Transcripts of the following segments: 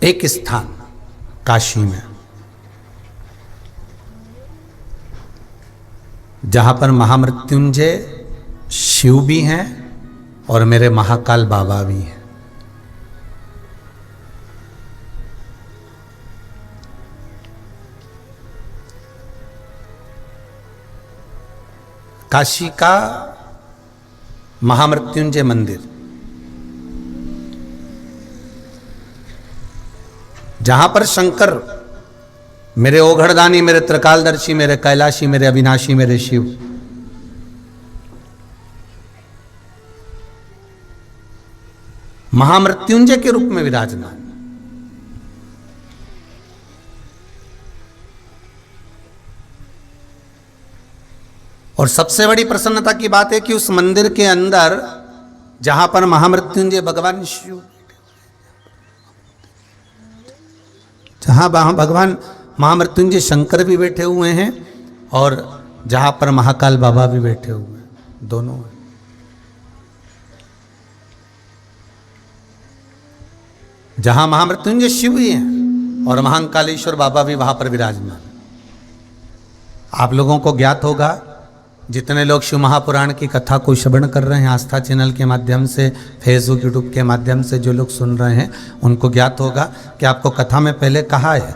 एक स्थान काशी में, जहां पर महामृत्युंजय शिव भी हैं और मेरे महाकाल बाबा भी हैं। काशी का महामृत्युंजय मंदिर, जहां पर शंकर मेरे ओघड़दानी, मेरे त्रिकालदर्शी, मेरे कैलाशी, मेरे अविनाशी, मेरे शिव, महामृत्युंजय के रूप में विराजमान। और सबसे बड़ी प्रसन्नता की बात है कि उस मंदिर के अंदर जहां पर महामृत्युंजय भगवान शिव, जहां भगवान महामृत्युंजय शंकर भी बैठे हुए हैं और जहां पर महाकाल बाबा भी बैठे हुए हैं, दोनों हैं। जहां महामृत्युंजय शिव भी हैं और महाकालेश्वर बाबा भी वहां पर विराजमान। आप लोगों को ज्ञात होगा, जितने लोग शिव महापुराण की कथा को श्रवण कर रहे हैं आस्था चैनल के माध्यम से, फेसबुक यूट्यूब के माध्यम से जो लोग सुन रहे हैं, उनको ज्ञात होगा कि आपको कथा में पहले कहा है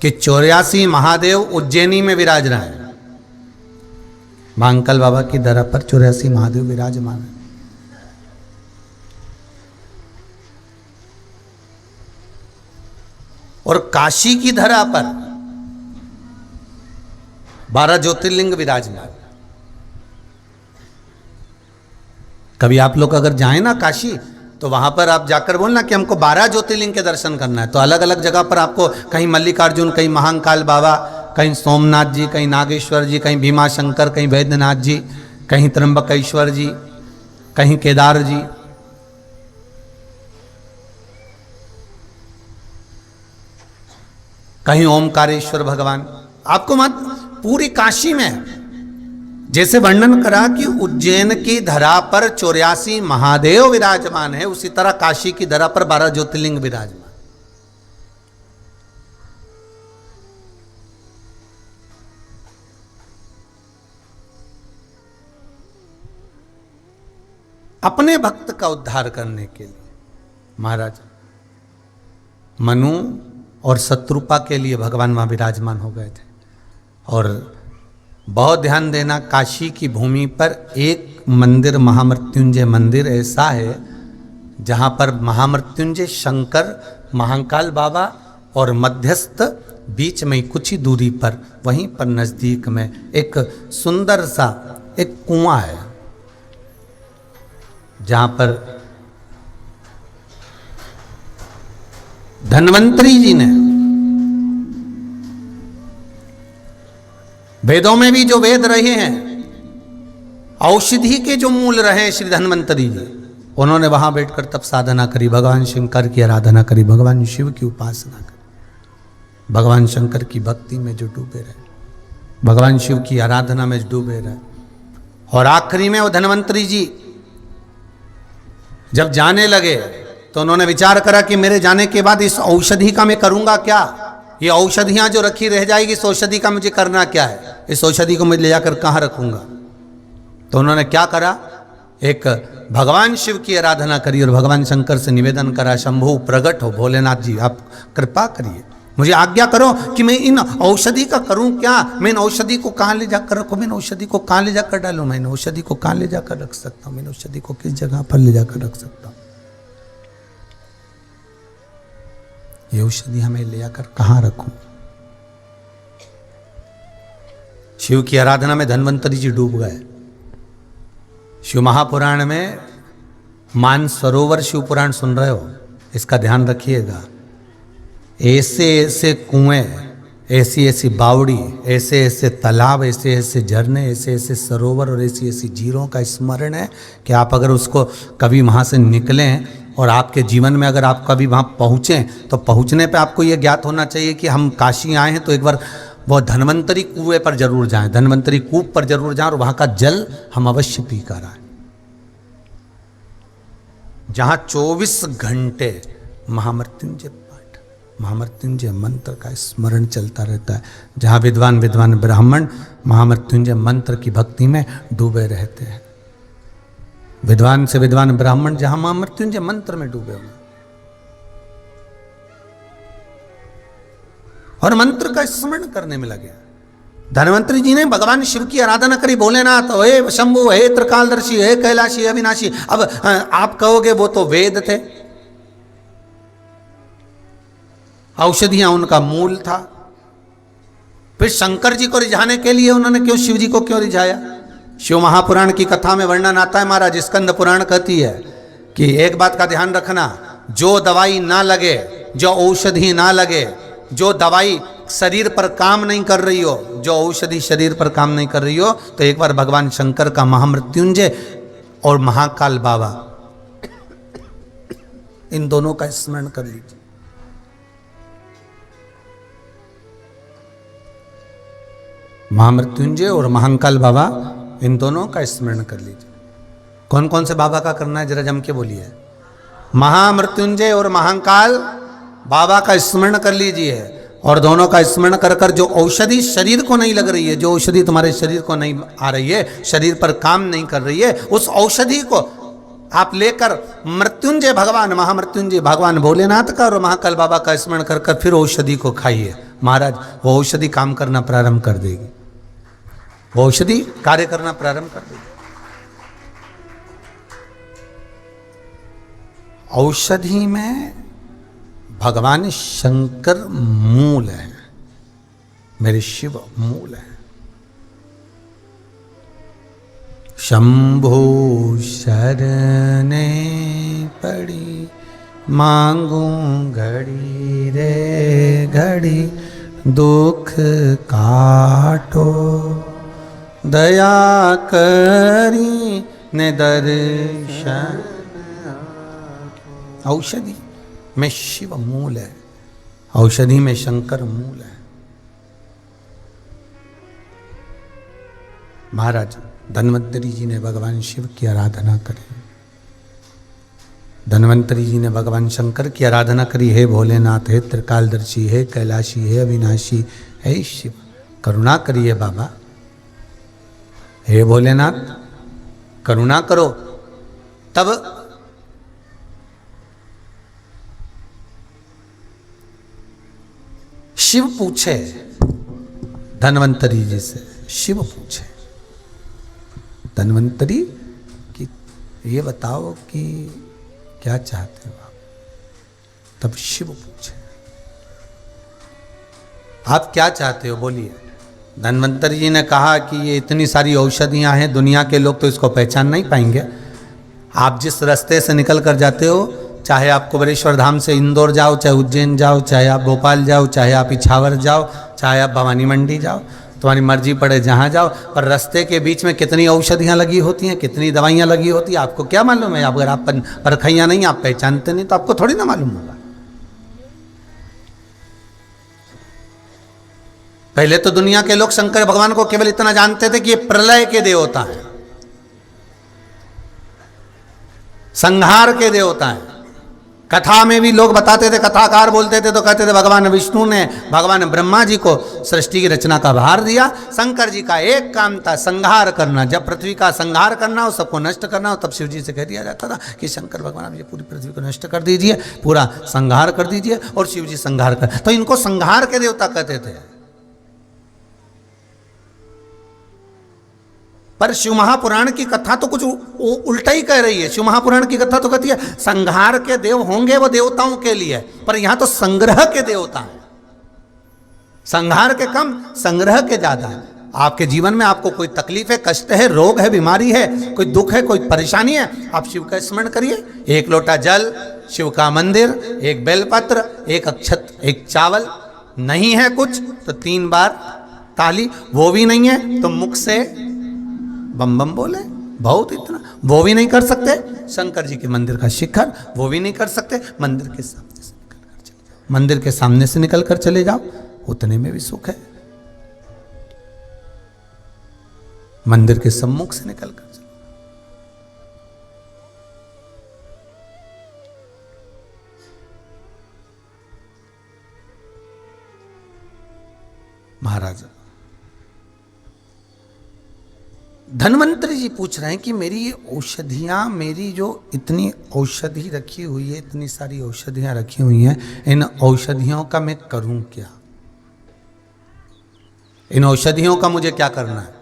कि 84 महादेव उज्जैनी में विराज रहे हैं। महाकाल बाबा की धरा पर 84 महादेव विराजमान है। और काशी की धरा पर 12 ज्योतिर्लिंग विराजमान। कभी आप लोग अगर जाएं ना काशी, तो वहां पर आप जाकर बोलना कि हमको 12 ज्योतिर्लिंग के दर्शन करना है। तो अलग अलग जगह पर आपको, कहीं मल्लिकार्जुन, कहीं महाकाल बाबा, कहीं सोमनाथ जी, कहीं नागेश्वर जी, कहीं भीमा शंकर, कहीं वैद्यनाथ जी, कहीं त्र्यंबकेश्वर जी, कहीं केदार जी, कहीं ओमकारेश्वर भगवान। आपको मत पूरी काशी में जैसे वर्णन करा कि उज्जैन की धरा पर 84 महादेव विराजमान है, उसी तरह काशी की धरा पर 12 ज्योतिर्लिंग विराजमान। अपने भक्त का उद्धार करने के लिए महाराज मनु और शत्रुपा के लिए भगवान वहां विराजमान हो गए थे। और बहुत ध्यान देना, काशी की भूमि पर एक मंदिर, महामृत्युंजय मंदिर ऐसा है जहां पर महामृत्युंजय शंकर, महाकाल बाबा और मध्यस्थ बीच में कुछ ही दूरी पर, वहीं पर नजदीक में एक सुंदर सा एक कुआं है, जहां पर धन्वंतरी जी ने, वेदों में भी जो वेद रहे हैं, औषधि के जो मूल रहे श्री धन्वंतरी जी, उन्होंने वहां बैठकर तब साधना करी, भगवान शंकर की आराधना करी, भगवान शिव की उपासना करी, भगवान शंकर की भक्ति में जो डूबे रहे, भगवान शिव की आराधना में डूबे रहे। और आखिरी में वो धन्वंतरी जी जब जाने लगे तो उन्होंने विचार करा कि मेरे जाने के बाद इस औषधि का मैं करूंगा क्या? ये औषधियां जो रखी रह जाएगी, इस औषधि का मुझे करना क्या है? इस औषधि को मैं ले जाकर कहाँ रखूंगा? तो उन्होंने क्या करा, एक भगवान शिव की आराधना करी और भगवान शंकर से निवेदन करा, शंभु प्रकट हो, भोलेनाथ जी आप कृपा करिए, मुझे आज्ञा करो कि मैं इन औषधि का करूं क्या? मैं इन औषधि को कहाँ ले जाकर रखूं? मैं इन औषधि को कहाँ ले जाकर डालूं? मैं इन औषधि को कहाँ ले जाकर रख सकता हूं? मैं इन औषधि को किस जगह पर ले जाकर रख सकता हूं? ये औषधि हमें ले जाकर कहाँ रखूं? शिव की आराधना में धन्वंतरी जी डूब गए। शिव महापुराण में मानसरोवर शिव पुराण सुन रहे हो, इसका ध्यान रखिएगा। ऐसे ऐसे कुएं, ऐसी ऐसी बावड़ी, ऐसे ऐसे तालाब, ऐसे ऐसे झरने, ऐसे ऐसे सरोवर और ऐसी ऐसी झीलों का स्मरण है कि आप अगर उसको कभी वहाँ से निकलें और आपके जीवन में अगर आप कभी वहाँ पहुँचें, तो पहुँचने पे आपको ये ज्ञात होना चाहिए कि हम काशी आए हैं तो एक बार वो धन्वंतरी कुएं पर जरूर जाएं, धन्वंतरी कूप पर जरूर जाएं और वहाँ का जल हम अवश्य पी कर आए, जहाँ 24 घंटे महामृत्युंजय पाठ। महामृत्युंजय मंत्र का स्मरण चलता रहता है। जहाँ विद्वान विद्वान ब्राह्मण महामृत्युंजय मंत्र की भक्ति में डूबे रहते हैं, विद्वान से विद्वान ब्राह्मण जहाँ महामृत्युंजय मंत्र में डूबे हुए और मंत्र का स्मरण करने में लगे। धन्वंतरी जी ने भगवान शिव की आराधना करी, भोलेनाथ हे शंभु हे त्रिकालदर्शी हे कैलाशी हे अविनाशी। अब आप कहोगे वो तो वेद थे, औषधियां उनका मूल था, फिर शंकर जी को रिझाने के लिए उन्होंने क्यों शिव जी को क्यों रिझाया? शिव महापुराण की कथा में वर्णन आता है महाराज, स्कंद पुराण कहती है कि एक बात का ध्यान रखना, जो दवाई ना लगे, जो औषधि ना लगे, जो दवाई शरीर पर काम नहीं कर रही हो, जो औषधि शरीर पर काम नहीं कर रही हो, तो एक बार भगवान शंकर का महामृत्युंजय और महाकाल बाबा इन दोनों का स्मरण कर लीजिए। महामृत्युंजय और महाकाल बाबा इन दोनों का स्मरण कर लीजिए। कौन कौन से बाबा का करना है जरा जम के बोलिए। महामृत्युंजय और महाकाल बाबा का स्मरण कर लीजिए, और दोनों का स्मरण कर कर जो औषधि शरीर को नहीं लग रही है, जो औषधि तुम्हारे शरीर को नहीं आ रही है, शरीर पर काम नहीं कर रही है, उस औषधि को आप लेकर मृत्युंजय भगवान महामृत्युंजय भगवान भोलेनाथ का और महाकाल बाबा का स्मरण कर कर फिर औषधि को खाइए। महाराज वो औषधि काम करना प्रारंभ कर देगी, वो औषधि कार्य करना प्रारंभ कर देगी। औषधि में भगवान शंकर मूल है, मेरे शिव मूल है। शंभो शरणे पड़ी मांगू घड़ी रे घड़ी, दुख काटो दया करी ने दर्शन। औषधि में शिव मूल है, औषधि में शंकर मूल है। महाराज धन्वंतरी जी ने भगवान शिव की आराधना करी, धन्वंतरी जी ने भगवान शंकर की आराधना करी। हे भोलेनाथ, हे त्रिकालदर्शी, हे कैलाशी, हे अविनाशी, हे शिव करुणा करिए बाबा। हे भोलेनाथ करुणा करो। तब शिव पूछे धन्वंतरी जी से, शिव पूछे धन्वंतरी कि ये बताओ कि क्या चाहते हो आप? तब शिव पूछे आप क्या चाहते हो, बोलिए। धन्वंतरी जी ने कहा कि ये इतनी सारी औषधियां हैं, दुनिया के लोग तो इसको पहचान नहीं पाएंगे। आप जिस रास्ते से निकल कर जाते हो, चाहे आप कुबेरेश्वर धाम से इंदौर जाओ, चाहे उज्जैन जाओ, चाहे आप भोपाल जाओ, चाहे आप इछावर जाओ, चाहे आप भवानी मंडी जाओ, तुम्हारी मर्जी पड़े जहाँ जाओ, पर रास्ते के बीच में कितनी औषधियाँ लगी होती हैं, कितनी दवाइयाँ लगी होती हैं, आपको क्या मालूम है? अगर आप परखैया नहीं, आप पहचानते नहीं, तो आपको थोड़ी ना मालूम होगा। पहले तो दुनिया के लोग शंकर भगवान को केवल इतना जानते थे कि ये प्रलय के देवता हैं, संहार के देवता हैं। कथा में भी लोग बताते थे, कथाकार बोलते थे तो कहते थे भगवान विष्णु ने भगवान ब्रह्मा जी को सृष्टि की रचना का भार दिया। शंकर जी का एक काम था संहार करना। जब पृथ्वी का संहार करना हो, सबको नष्ट करना हो, तब शिव जी से कह दिया जाता था कि शंकर भगवान आप ये पूरी पृथ्वी को नष्ट कर दीजिए, पूरा संहार कर दीजिए, और शिव जी संहार कर, तो इनको संहार के देवता कहते थे। पर शिव महापुराण की कथा तो कुछ उल्टा ही कह रही है। शिव महापुराण की कथा तो कहती है संहार के देव होंगे वो देवताओं के लिए, पर यहां तो संग्रह के देवता हैं। संहार के कम, संग्रह के ज्यादा है। आपके जीवन में आपको कोई तकलीफ है, कष्ट है, रोग है, बीमारी है, कोई दुख है, कोई परेशानी है, आप शिव का स्मरण करिए। एक लोटा जल, शिव का मंदिर, एक बेलपत्र, एक अक्षत, एक चावल, नहीं है कुछ तो 3 बार ताली, वो भी नहीं है तो मुख से बम बम बोले, बहुत इतना। वो भी नहीं कर सकते, शंकर जी के मंदिर का शिखर, वो भी नहीं कर सकते, मंदिर के सामने से निकल कर चले जाओ, मंदिर के सामने से निकल कर चले जाओ, उतने में भी सुख है। मंदिर के सम्मुख से निकल कर चलो। महाराज धन्वंतरी जी पूछ रहे हैं कि मेरी ये औषधियाँ, मेरी जो इतनी औषधि रखी हुई है, इतनी सारी औषधियाँ रखी हुई हैं, इन औषधियों का मैं करूं क्या? इन औषधियों का मुझे क्या करना है?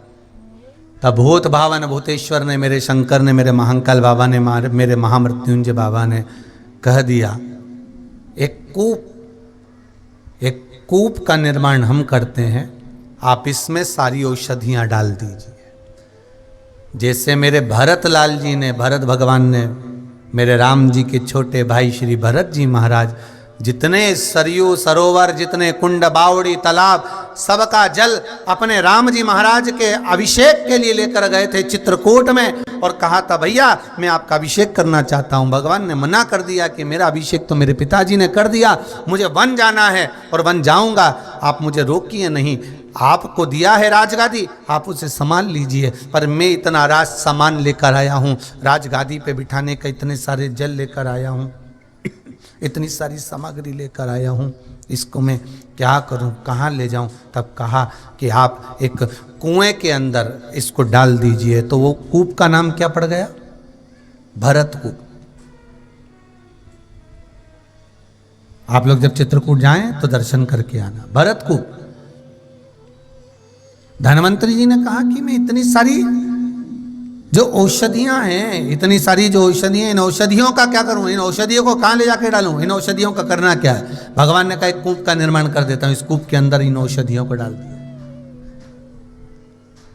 तब भूत भावन भूतेश्वर ने, मेरे शंकर ने, मेरे महाकाल बाबा ने, मेरे महामृत्युंजय बाबा ने कह दिया, एक कूप का निर्माण हम करते हैं, आप इसमें सारी औषधियाँ डाल दीजिए। जैसे मेरे भरत लाल जी ने, भरत भगवान ने, मेरे राम जी के छोटे भाई श्री भरत जी महाराज जितने सरयू सरोवर, जितने कुंड बावड़ी तालाब, सबका जल अपने राम जी महाराज के अभिषेक के लिए लेकर गए थे चित्रकूट में, और कहा था भैया मैं आपका अभिषेक करना चाहता हूं। भगवान ने मना कर दिया कि मेरा अभिषेक तो मेरे पिताजी ने कर दिया, मुझे वन जाना है और वन जाऊंगा, आप मुझे रोकिए नहीं। आपको दिया है राजगादी, आप उसे संभाल लीजिए, पर मैं इतना राज सामान लेकर आया हूँ, राजगादी पे बिठाने का इतने सारे जल लेकर आया हूँ, इतनी सारी सामग्री लेकर आया हूँ, इसको मैं क्या करूँ, कहाँ ले जाऊँ? तब कहा कि आप एक कुएं के अंदर इसको डाल दीजिए। तो वो कूप का नाम क्या पड़ गया? भरत कूप। आप लोग जब चित्रकूट जाएं तो दर्शन करके आना, भरत कूप। धन्वंतरी जी ने कहा कि मैं इतनी सारी जो औषधियां हैं, इतनी सारी जो औषधियां, इन औषधियों का क्या करूं? इन औषधियों को कहां ले जाके डालूं? इन औषधियों का करना क्या है? भगवान ने कहा एक कूप का निर्माण कर देता हूं, इस कूप के अंदर इन औषधियों को डाल दिया।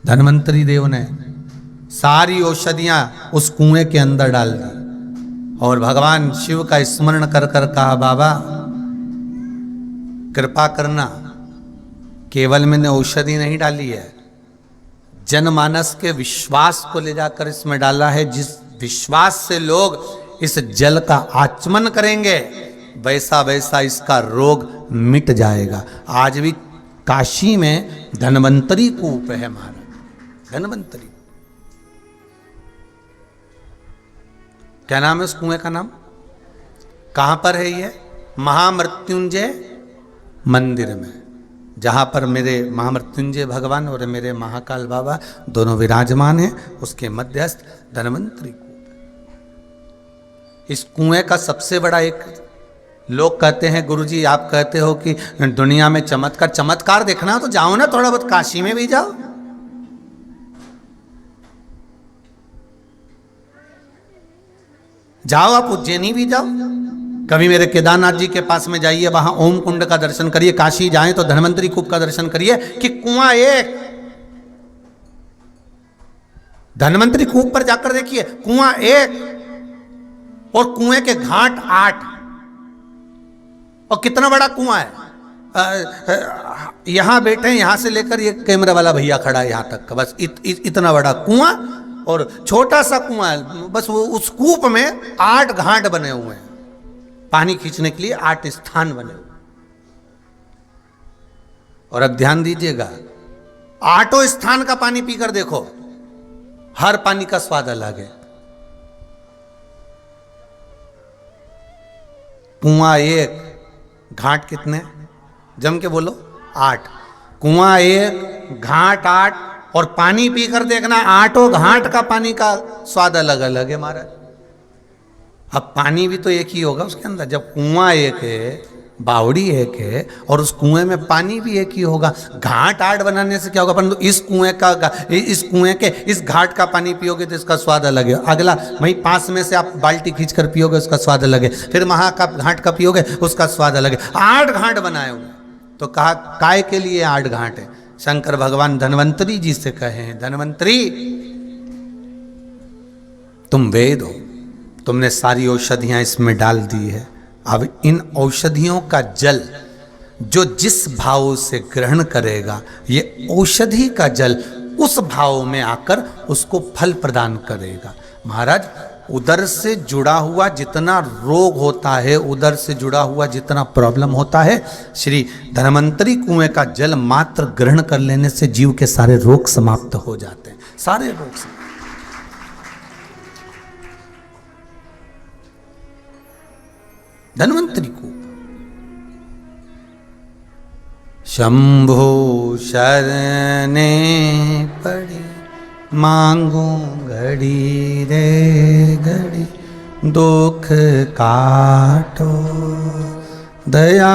धन्वंतरी देव ने सारी औषधियां उस कुएं के अंदर डाल दी, और भगवान शिव का स्मरण कर कर कहा, बाबा कृपा करना, केवल मैंने औषधि नहीं डाली है, जनमानस के विश्वास को ले जाकर इसमें डाला है। जिस विश्वास से लोग इस जल का आचमन करेंगे, वैसा वैसा इसका रोग मिट जाएगा। आज भी काशी में धन्वंतरी कूप है महाराज, धन्वंतरी। क्या नाम है उस कुएं का नाम? कहां पर है ये? महामृत्युंजय मंदिर में, जहाँ पर मेरे महामृत्युंजय भगवान और मेरे महाकाल बाबा दोनों विराजमान हैं, उसके मध्यस्थ धन्वंतरी कूप। इस कुएं का सबसे बड़ा एक, लोग कहते हैं गुरुजी आप कहते हो कि दुनिया में चमत्कार, चमत्कार देखना हो तो जाओ ना, थोड़ा बहुत काशी में भी जाओ, जाओ आप उज्जैनी भी जाओ, कभी मेरे केदारनाथ जी के पास में जाइए, वहां ओम कुंड का दर्शन करिए, काशी जाएं तो धन्वंतरी कूप का दर्शन करिए कि कुआं एक, धन्वंतरी कूप पर जाकर देखिए कुआं एक और कुएं के घाट 8, और कितना बड़ा कुआं है। यहां बैठे, यहां से लेकर ये कैमरा वाला भैया खड़ा है यहां तक का, बस इतना बड़ा कुआं, और छोटा सा कुआं है, बस वो उस कूप में 8 घाट बने हुए हैं, पानी खींचने के लिए 8 स्थान बने हुए। और अब ध्यान दीजिएगा, 8 स्थान का पानी पीकर देखो, हर पानी का स्वाद अलग है। कुआं एक, घाट कितने? जम के बोलो 8। कुआं एक, घाट 8, और पानी पीकर देखना 8 घाट का पानी का स्वाद अलग अलग है महाराज। अब पानी भी तो एक ही होगा उसके अंदर, जब कुआं एक है, बावड़ी एक है, और उस कुएं में पानी भी एक ही होगा। घाट 8 बनाने से क्या होगा? परंतु इस कुएं के इस घाट का पानी पियोगे तो इसका स्वाद अलग है। अगला वहीं पास में से आप बाल्टी खींचकर पियोगे, उसका स्वाद अलग है। फिर वहां का घाट का पियोगे, उसका स्वाद अलग है। 8 घाट बनाए हुए, तो कहा काय के लिए 8 घाट है? शंकर भगवान धन्वंतरी जी से कहे हैं, धन्वंतरी तुम वेद हो, तुमने सारी औषधियां इसमें डाल दी है। अब इन औषधियों का जल जो जिस भाव से ग्रहण करेगा, ये औषधि का जल उस भाव में आकर उसको फल प्रदान करेगा। महाराज, उदर से जुड़ा हुआ जितना रोग होता है, उदर से जुड़ा हुआ जितना प्रॉब्लम होता है, श्री धन्वंतरी कुएं का जल मात्र ग्रहण कर लेने से जीव के सारे रोग समाप्त हो जाते हैं, सारे रोग समाप्त। धन्वंतरी कूप, शंभो शरणे पड़ी मांगू घड़ी रे घड़ी दुख काटो दया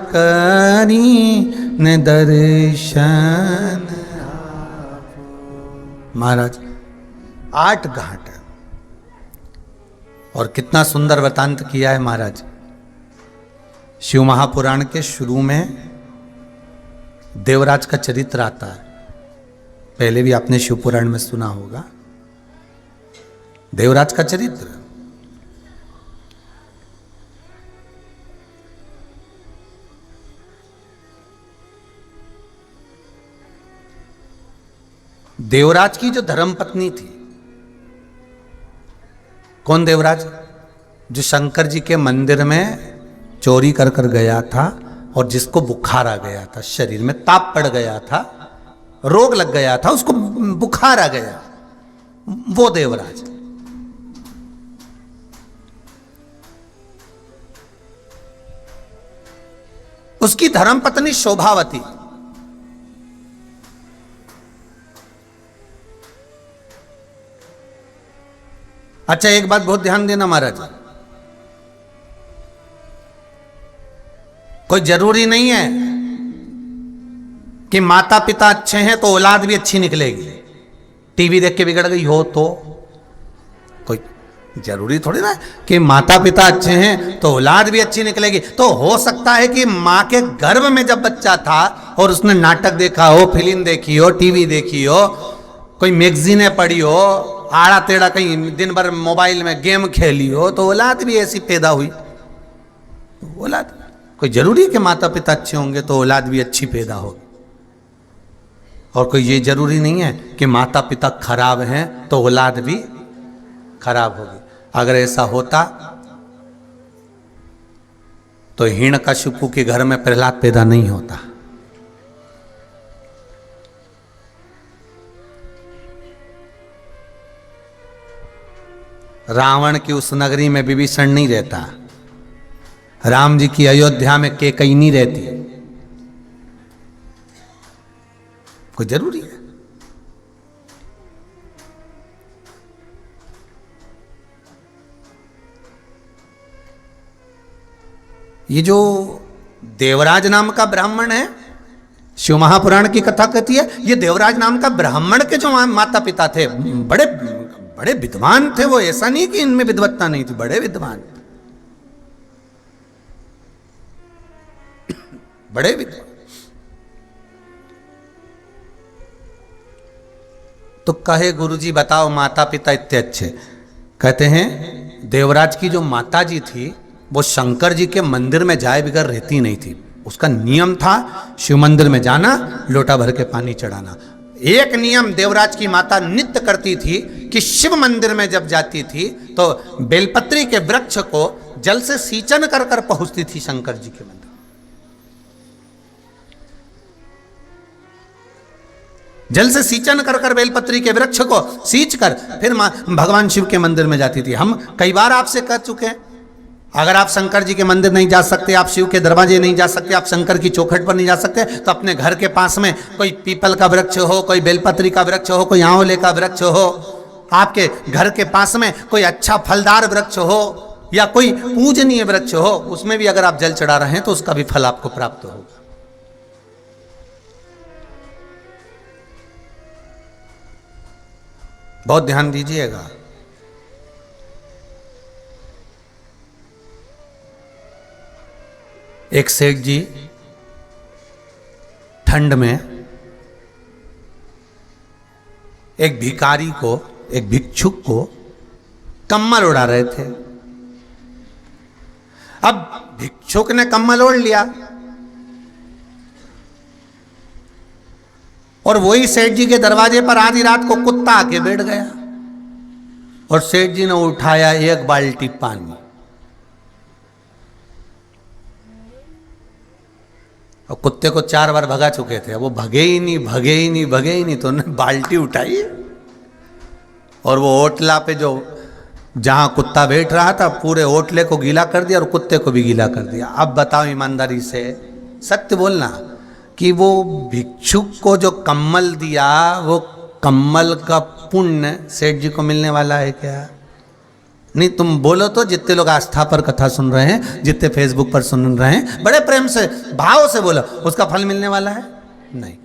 करी ने दर्शन। महाराज 8 घाट और कितना सुंदर वृतांत किया है महाराज। शिव महापुराण के शुरू में देवराज का चरित्र आता है। पहले भी आपने शिव पुराण में सुना होगा देवराज का चरित्र। देवराज की जो धर्मपत्नी थी, कौन देवराज? जो शंकर जी के मंदिर में चोरी कर कर गया था और जिसको बुखार आ गया था, शरीर में ताप पड़ गया था, रोग लग गया था, उसको बुखार आ गया, वो देवराज। उसकी धर्मपत्नी शोभावती। अच्छा, एक बात बहुत ध्यान देना महाराज, कोई जरूरी नहीं है कि माता पिता अच्छे हैं तो औलाद भी अच्छी निकलेगी। टीवी देख के बिगड़ गई हो तो कोई जरूरी थोड़ी ना कि माता पिता अच्छे हैं तो औलाद भी अच्छी निकलेगी। तो हो सकता है कि मां के गर्भ में जब बच्चा था और उसने नाटक देखा हो, फिल्म देखी हो, टीवी देखी हो, कोई मैगजीनें पढ़ी हो, आड़ा टेढ़ा कहीं दिन भर मोबाइल में गेम खेली हो, तो औलाद भी ऐसी पैदा हुई। औलाद कोई जरूरी है कि माता पिता अच्छे होंगे तो औलाद भी अच्छी पैदा होगी, और कोई ये जरूरी नहीं है कि माता पिता खराब हैं तो औलाद भी खराब होगी। अगर ऐसा होता तो हिरण्यकशिपु के घर में प्रहलाद पैदा नहीं होता। रावण की उस नगरी में विभीषण नहीं रहता, राम जी की अयोध्या में कैकेयी नहीं रहती। कोई जरूरी है? ये जो देवराज नाम का ब्राह्मण है, शिव महापुराण की कथा कहती है, ये देवराज नाम का ब्राह्मण के जो माता पिता थे बड़े बड़े विद्वान थे। वो ऐसा नहीं कि इनमें विद्वत्ता नहीं थी, बड़े विद्वान, बड़े विद्वान। तो कहे गुरुजी बताओ माता पिता इतने अच्छे, कहते हैं देवराज की जो माता जी थी वो शंकर जी के मंदिर में जाए बगैर रहती नहीं थी। उसका नियम था शिव मंदिर में जाना, लोटा भर के पानी चढ़ाना। एक नियम देवराज की माता नित्य करती थी कि शिव मंदिर में जब जाती थी तो बेलपत्री के वृक्ष को जल से सींचन कर कर पहुंचती थी शंकर जी के मंदिर। जल से सींचन कर कर बेलपत्री के वृक्ष को सींच कर फिर भगवान शिव के मंदिर में जाती थी। हम कई बार आपसे कह चुके हैं, अगर आप शंकर जी के मंदिर नहीं जा सकते, आप शिव के दरवाजे नहीं जा सकते, आप शंकर की चौखट पर नहीं जा सकते, तो अपने घर के पास में कोई पीपल का वृक्ष हो, कोई बेलपत्री का वृक्ष हो, कोई आंवले का वृक्ष हो, आपके घर के पास में कोई अच्छा फलदार वृक्ष हो या कोई पूजनीय वृक्ष हो, उसमें भी अगर आप जल चढ़ा रहे हैं तो उसका भी फल आपको प्राप्त होगा। बहुत ध्यान दीजिएगा। एक सेठ जी ठंड में एक भिखारी को, एक भिक्षुक को कम्बल उड़ा रहे थे। अब भिक्षुक ने कम्बल ओढ़ लिया और वही सेठ जी के दरवाजे पर आधी रात को कुत्ता आके बैठ गया और सेठ जी ने उठाया एक बाल्टी पानी और कुत्ते को 4 बार भगा चुके थे। वो भगे ही नहीं, तो उन्होंने बाल्टी उठाई और वो ओटला पे जो जहां कुत्ता बैठ रहा था पूरे ओटले को गीला कर दिया और कुत्ते को भी गीला कर दिया। अब बताओ ईमानदारी से, सत्य बोलना कि वो भिक्षुक को जो कम्मल दिया, वो कम्मल का पुण्य सेठ जी को मिलने वाला है क्या? नहीं, तुम बोलो तो। जितने लोग आस्था पर कथा सुन रहे हैं, जितने फेसबुक पर सुन रहे हैं, बड़े प्रेम से भाव से बोलो, उसका फल मिलने वाला है? नहीं।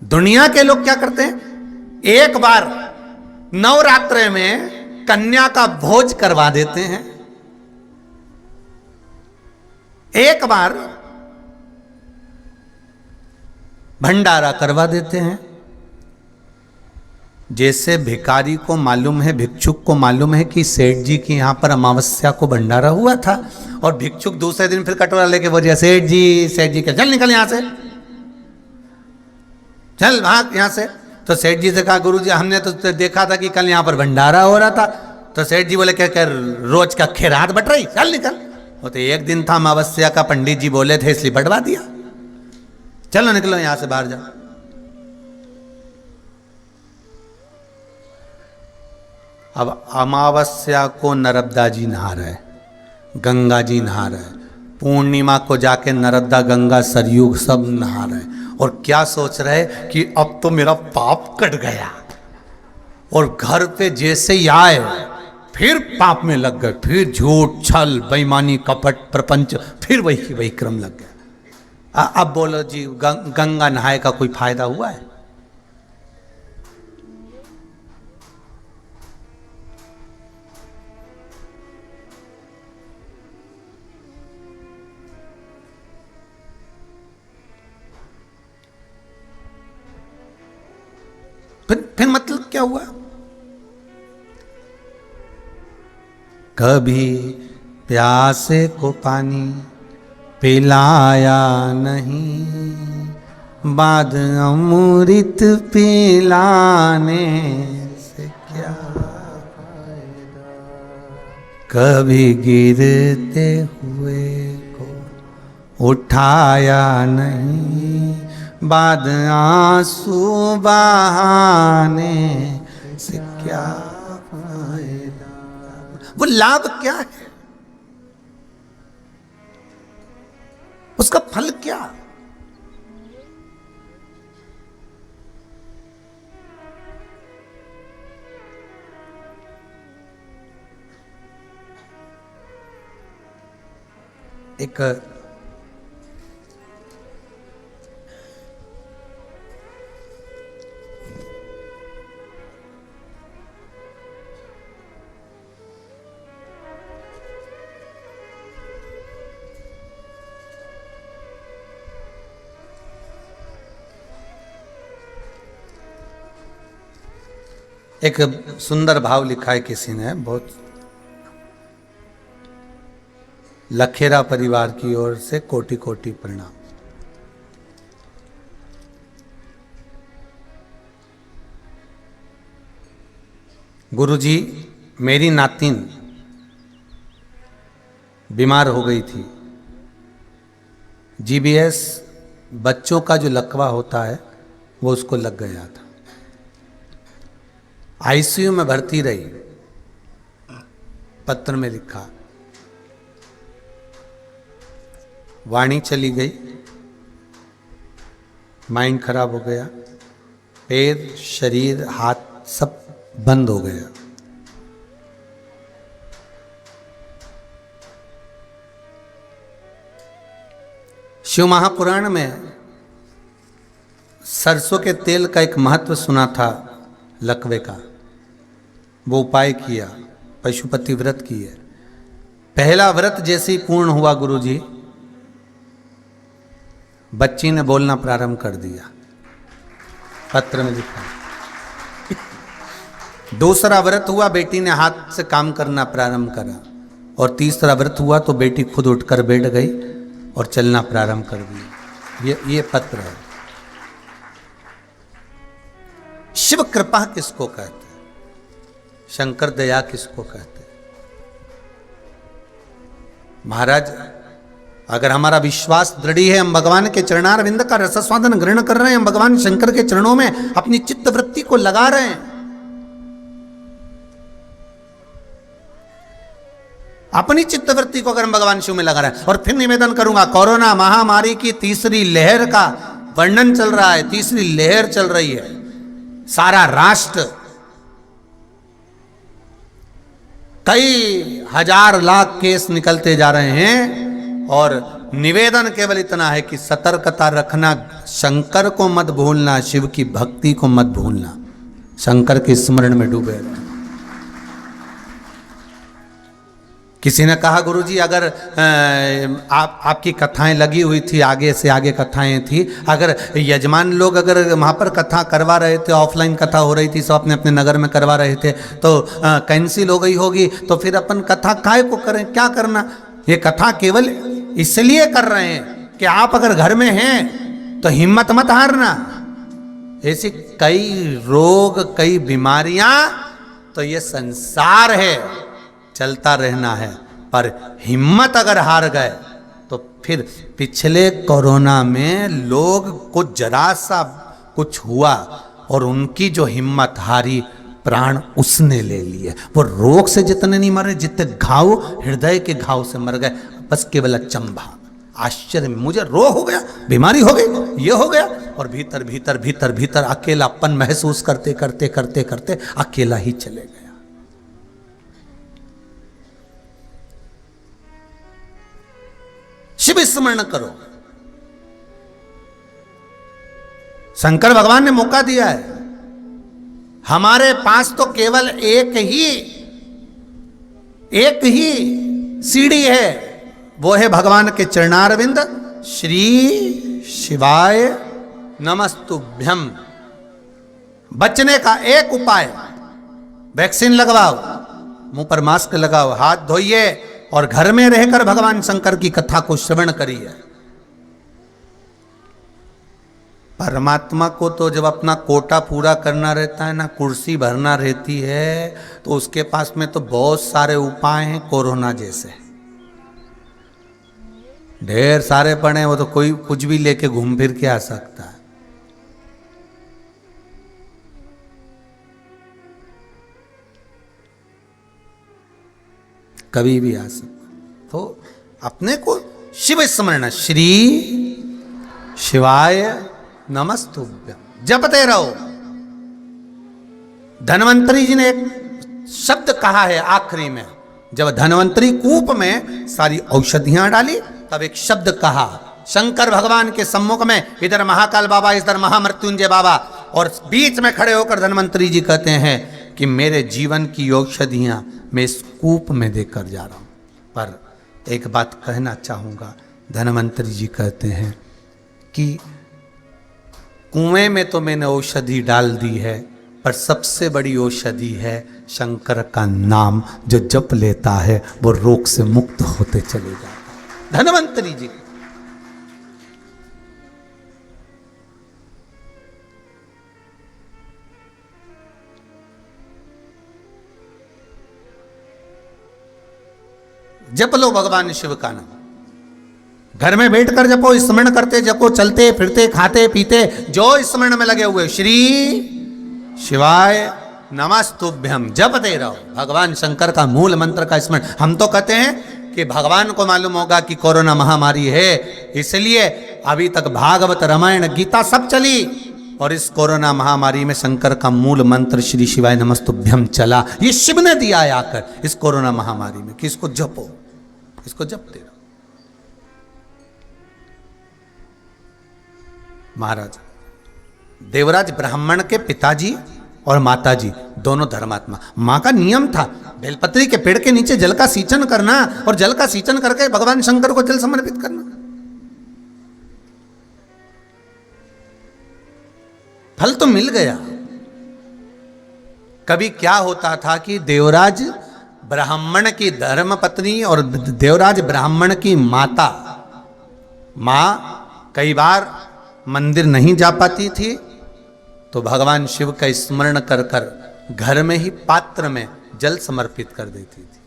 दुनिया के लोग क्या करते हैं, एक बार नवरात्र में कन्या का भोज करवा देते हैं, एक बार भंडारा करवा देते हैं। जैसे भिखारी को मालूम है, भिक्षुक को मालूम है कि सेठ जी की यहां पर अमावस्या को भंडारा हुआ था, और भिक्षुक दूसरे दिन फिर कटोरा लेके बोल दिया, सेठ जी क्या, चल निकल यहां से, चल भाग यहां से। तो सेठ जी से कहा, गुरु जी हमने तो देखा था कि कल यहां पर भंडारा हो रहा था। तो सेठ जी बोले, क्या रोज का खैरात बट रही, चल निकल। वो तो एक दिन था अमावस्या का, पंडित जी बोले थे इसलिए बंटवा दिया, चलो निकलो यहां से बाहर जाओ। अब अमावस्या को नर्मदा जी नहा रहे, गंगा जी नहा रहे, पूर्णिमा को जाके नर्मदा गंगा सरयू सब नहा रहे, और क्या सोच रहे कि अब तो मेरा पाप कट गया। और घर पे जैसे ही आए फिर पाप में लग गए, फिर झूठ छल बेईमानी कपट प्रपंच, फिर वही क्रम लग गया। अब बोलो जी, गंगा नहाए का कोई फायदा हुआ है? फिर मतलब क्या हुआ? कभी प्यासे को पानी पिलाया नहीं, बाद अमृत पिलाने से क्या फायदा। कभी गिरते हुए को उठाया नहीं, बाद आंसू बहाने से क्या फायदा। वो लाभ क्या है, उसका फल क्या? एक एक सुंदर भाव लिखा है किसी ने, बहुत लखेरा परिवार की ओर से कोटि कोटि प्रणाम। गुरुजी, मेरी नातिन बीमार हो गई थी। जीबीएस बच्चों का जो लकवा होता है वो उसको लग गया था। आईसीयू में भर्ती रही। पत्र में लिखा, वाणी चली गई, माइंड खराब हो गया, पैर शरीर हाथ सब बंद हो गया। शिव महापुराण में सरसों के तेल का एक महत्व सुना था लकवे का। वो उपाय किया, पशुपति व्रत किए। पहला व्रत जैसे ही पूर्ण हुआ गुरुजी, बच्ची ने बोलना प्रारंभ कर दिया, पत्र में लिखा। दूसरा व्रत हुआ, बेटी ने हाथ से काम करना प्रारंभ करा। और तीसरा व्रत हुआ तो बेटी खुद उठकर बैठ गई और चलना प्रारंभ कर दिया। ये पत्र है। शिव कृपा किसको कहते हैं? शंकर दया किसको कहते हैं? महाराज, अगर हमारा विश्वास दृढ़ है, हम भगवान के चरणारविंद का रसस्वादन ग्रहण कर रहे हैं, हम भगवान शंकर के चरणों में अपनी चित्त वृत्ति को लगा रहे हैं, अपनी चित्तवृत्ति को अगर हम भगवान शिव में लगा रहे हैं। और फिर निवेदन करूंगा, कोरोना महामारी की तीसरी लहर का वर्णन चल रहा है, तीसरी लहर चल रही है, सारा राष्ट्र, कई हजार लाख केस निकलते जा रहे हैं और निवेदन केवल इतना है कि सतर्कता रखना, शंकर को मत भूलना, शिव की भक्ति को मत भूलना, शंकर के स्मरण में डूबे रहे। किसी ने कहा गुरुजी अगर आपकी कथाएं लगी हुई थी, आगे से आगे कथाएं थी, अगर यजमान लोग अगर वहाँ पर कथा करवा रहे थे, ऑफलाइन कथा हो रही थी, सब अपने अपने नगर में करवा रहे थे, तो कैंसिल हो गई होगी, तो फिर अपन कथा काहे को करें, क्या करना। ये कथा केवल इसलिए कर रहे हैं कि आप अगर घर में हैं तो हिम्मत मत हारना। ऐसी कई रोग, कई बीमारियां, तो ये संसार है, चलता रहना है, पर हिम्मत अगर हार गए तो फिर पिछले कोरोना में लोग को जरा सा कुछ हुआ और उनकी जो हिम्मत हारी, प्राण उसने ले लिए। वो रोग से जितने नहीं मरे, जितने घाव, हृदय के घाव से मर गए, बस केवल अचंभा, आश्चर्य में, मुझे रोग हो गया, बीमारी हो गई, ये हो गया, और भीतर भीतर भीतर भीतर अकेलापन महसूस करते करते करते करते अकेला ही चले गया। शिव स्मरण करो। शंकर भगवान ने मौका दिया है, हमारे पास तो केवल एक ही सीढ़ी है, वो है भगवान के चरणारविंद। श्री शिवाय नमस्तुभ्यम। बचने का एक उपाय, वैक्सीन लगवाओ, मुंह पर मास्क लगाओ, हाथ धोइए और घर में रहकर भगवान शंकर की कथा को श्रवण करिए। परमात्मा को तो जब अपना कोटा पूरा करना रहता है ना, कुर्सी भरना रहती है, तो उसके पास में तो बहुत सारे उपाय हैं, कोरोना जैसे ढेर सारे पड़े, वो तो कोई कुछ भी लेके घूम फिर के आ सकता है। कभी भी आ सकता। तो अपने को शिव स्मरण, श्री शिवाय नमस्तुभ्यम जपते रहो। धन्वंतरी जी ने एक शब्द कहा है आखिरी में, जब धन्वंतरी कूप में सारी औषधियां डाली, तब एक शब्द कहा शंकर भगवान के सम्मुख में, इधर महाकाल बाबा, इधर महामृत्युंजय बाबा, और बीच में खड़े होकर धन्वंतरी जी कहते हैं कि मेरे जीवन की औषधियां मैं इस कूप में देकर जा रहा हूं। पर एक बात कहना चाहूंगा, धन्वंतरी जी कहते हैं कि कुएं में तो मैंने औषधि डाल दी है, पर सबसे बड़ी औषधि है शंकर का नाम, जो जप लेता है वो रोग से मुक्त होते चले जाता है। धन्वंतरी जी जप लो भगवान शिव का नाम, घर में बैठकर जपो, स्मरण करते जपो, चलते फिरते खाते पीते जो स्मरण में लगे हुए, श्री शिवाय नमस्तुभ्यम जपते रहो। भगवान शंकर का मूल मंत्र का स्मरण। हम तो कहते हैं कि भगवान को मालूम होगा कि कोरोना महामारी है, इसलिए अभी तक भागवत, रामायण, गीता सब चली, और इस कोरोना महामारी में शंकर का मूल मंत्र श्री शिवाय नमस्तुभ्यम चला। ये शिव ने दिया है आकर इस कोरोना महामारी में कि इसको जपो, इसको जपते रहो। महाराज देवराज ब्राह्मण के पिताजी और माताजी दोनों धर्मात्मा। मां का नियम था बेलपत्री के पेड़ के नीचे जल का सिंचन करना, और जल का सिंचन करके भगवान शंकर को जल समर्पित करना। फल तो मिल गया। कभी क्या होता था कि देवराज ब्राह्मण की धर्मपत्नी और देवराज ब्राह्मण की माता, मां कई बार मंदिर नहीं जा पाती थी, तो भगवान शिव का स्मरण कर कर घर में ही पात्र में जल समर्पित कर देती थी।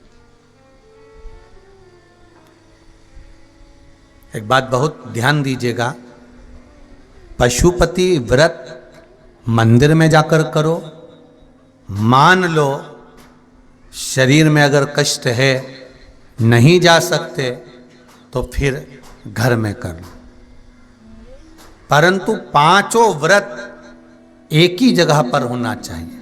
एक बात बहुत ध्यान दीजिएगा, पशुपति व्रत मंदिर में जाकर करो, मान लो शरीर में अगर कष्ट है, नहीं जा सकते, तो फिर घर में कर लो। परंतु पांचों व्रत एक ही जगह पर होना चाहिए।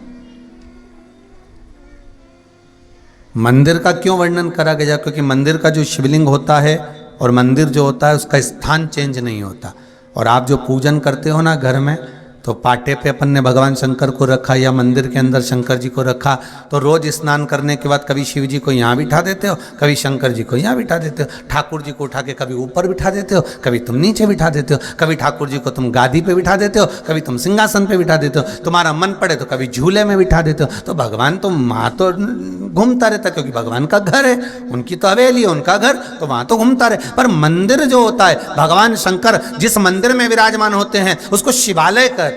मंदिर का क्यों वर्णन करा गया? क्योंकि मंदिर का जो शिवलिंग होता है और मंदिर जो होता है उसका स्थान चेंज नहीं होता। और आप जो पूजन करते हो ना घर में, तो पाटे पे अपन ने भगवान शंकर को रखा या मंदिर के अंदर शंकर जी को रखा, तो रोज स्नान करने के बाद कभी शिव जी को यहाँ बिठा देते हो, कभी शंकर जी को यहाँ बिठा देते हो, ठाकुर जी को उठा के कभी ऊपर बिठा देते हो, कभी तुम नीचे बिठा देते हो, कभी ठाकुर जी को तुम गादी पे बिठा देते हो, कभी तुम सिंहासन पे बिठा देते हो, तुम्हारा मन पड़े तो कभी झूले में बिठा देते हो। तो भगवान तो वहाँ तो घूमता रहता, क्योंकि भगवान का घर है, उनकी तो हवेली है, उनका घर, तो वहाँ तो घूमता रहे। पर मंदिर जो होता है, भगवान शंकर जिस मंदिर में विराजमान होते हैं उसको शिवालय कहते हैं।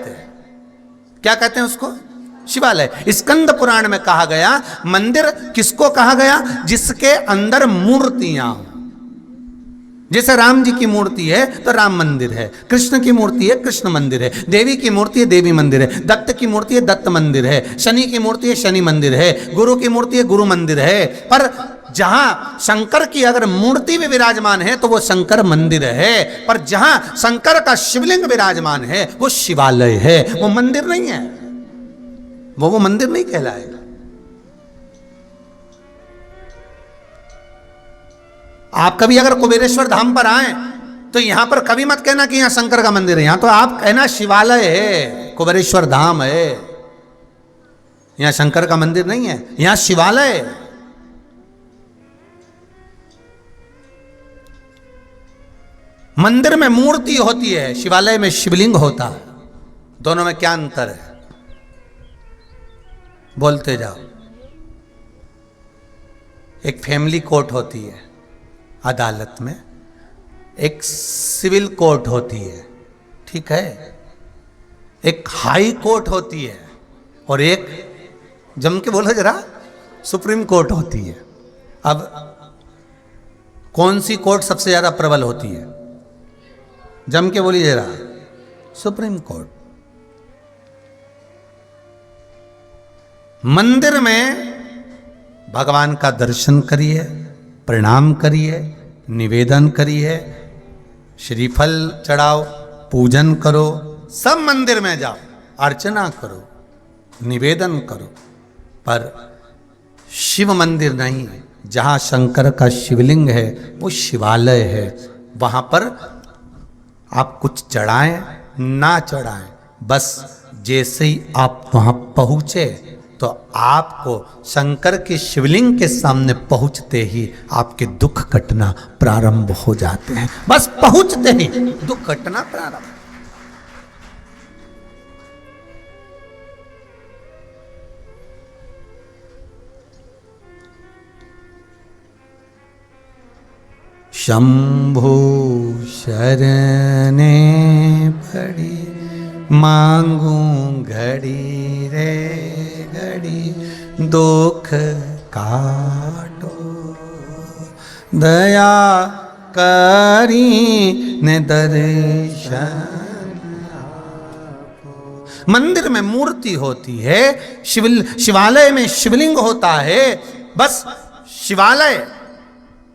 क्या कहते हैं उसको? शिवालय। स्कंद पुराण में कहा गया, मंदिर किसको कहा गया? जिसके अंदर मूर्तियां हो। जैसे राम जी की मूर्ति है तो राम मंदिर है, कृष्ण की मूर्ति है कृष्ण मंदिर है, देवी की मूर्ति है देवी मंदिर है, दत्त की मूर्ति है दत्त मंदिर है, शनि की मूर्ति है शनि मंदिर है, गुरु की मूर्ति है गुरु मंदिर है। पर जहां शंकर की अगर मूर्ति भी विराजमान है तो वो शंकर मंदिर है। पर जहां शंकर का शिवलिंग विराजमान है वो शिवालय है, वो मंदिर नहीं है, वो मंदिर नहीं कहलाएगा। आप कभी अगर कुबेरेश्वर धाम पर आए तो यहां पर कभी मत कहना कि यहां शंकर का मंदिर है, यहां तो आप कहना शिवालय है, कुबेरेश्वर धाम है, यहां शंकर का मंदिर नहीं है, यहां शिवालय है। मंदिर में मूर्ति होती है, शिवालय में शिवलिंग होता है। दोनों में क्या अंतर है? बोलते जाओ। एक फैमिली कोर्ट होती है अदालत में, एक सिविल कोर्ट होती है, ठीक है, एक हाई कोर्ट होती है, और एक, जम के बोलो जरा, सुप्रीम कोर्ट होती है। अब कौन सी कोर्ट सबसे ज्यादा प्रबल होती है? जम के बोलिए जरा, सुप्रीम कोर्ट। मंदिर में भगवान का दर्शन करिए, प्रणाम करिए, निवेदन करिए, श्रीफल चढ़ाओ, पूजन करो, सब मंदिर में जाओ, अर्चना करो, निवेदन करो। पर शिव मंदिर नहीं, जहां शंकर का शिवलिंग है वो शिवालय है। वहां पर आप कुछ चढ़ाएं ना चढ़ाएं, बस जैसे ही आप वहां पहुंचे तो आपको शंकर के शिवलिंग के सामने पहुंचते ही आपके दुख कटना प्रारंभ हो जाते हैं। बस पहुंचते ही दुख कटना प्रारंभ। शंभो शरणे पड़ी मांगू घड़ी रे घड़ी, दुख काटो दया करी ने दर्शन। मंदिर में मूर्ति होती है, शिवालय में शिवलिंग होता है। बस शिवालय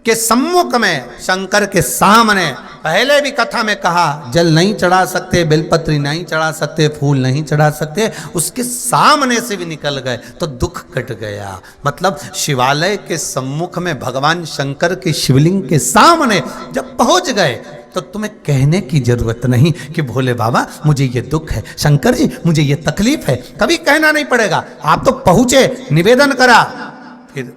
के सम्मुख में, शंकर के सामने, पहले भी कथा में कहा, जल नहीं चढ़ा सकते, बेलपत्री नहीं चढ़ा सकते, फूल नहीं चढ़ा सकते, उसके सामने से भी निकल गए तो दुख कट गया। मतलब शिवालय के सम्मुख में भगवान शंकर के शिवलिंग के सामने जब पहुंच गए तो तुम्हें कहने की जरूरत नहीं कि भोले बाबा मुझे ये दुख है, शंकर जी मुझे ये तकलीफ है, कभी कहना नहीं पड़ेगा। आप तो पहुंचे, निवेदन करा, फिर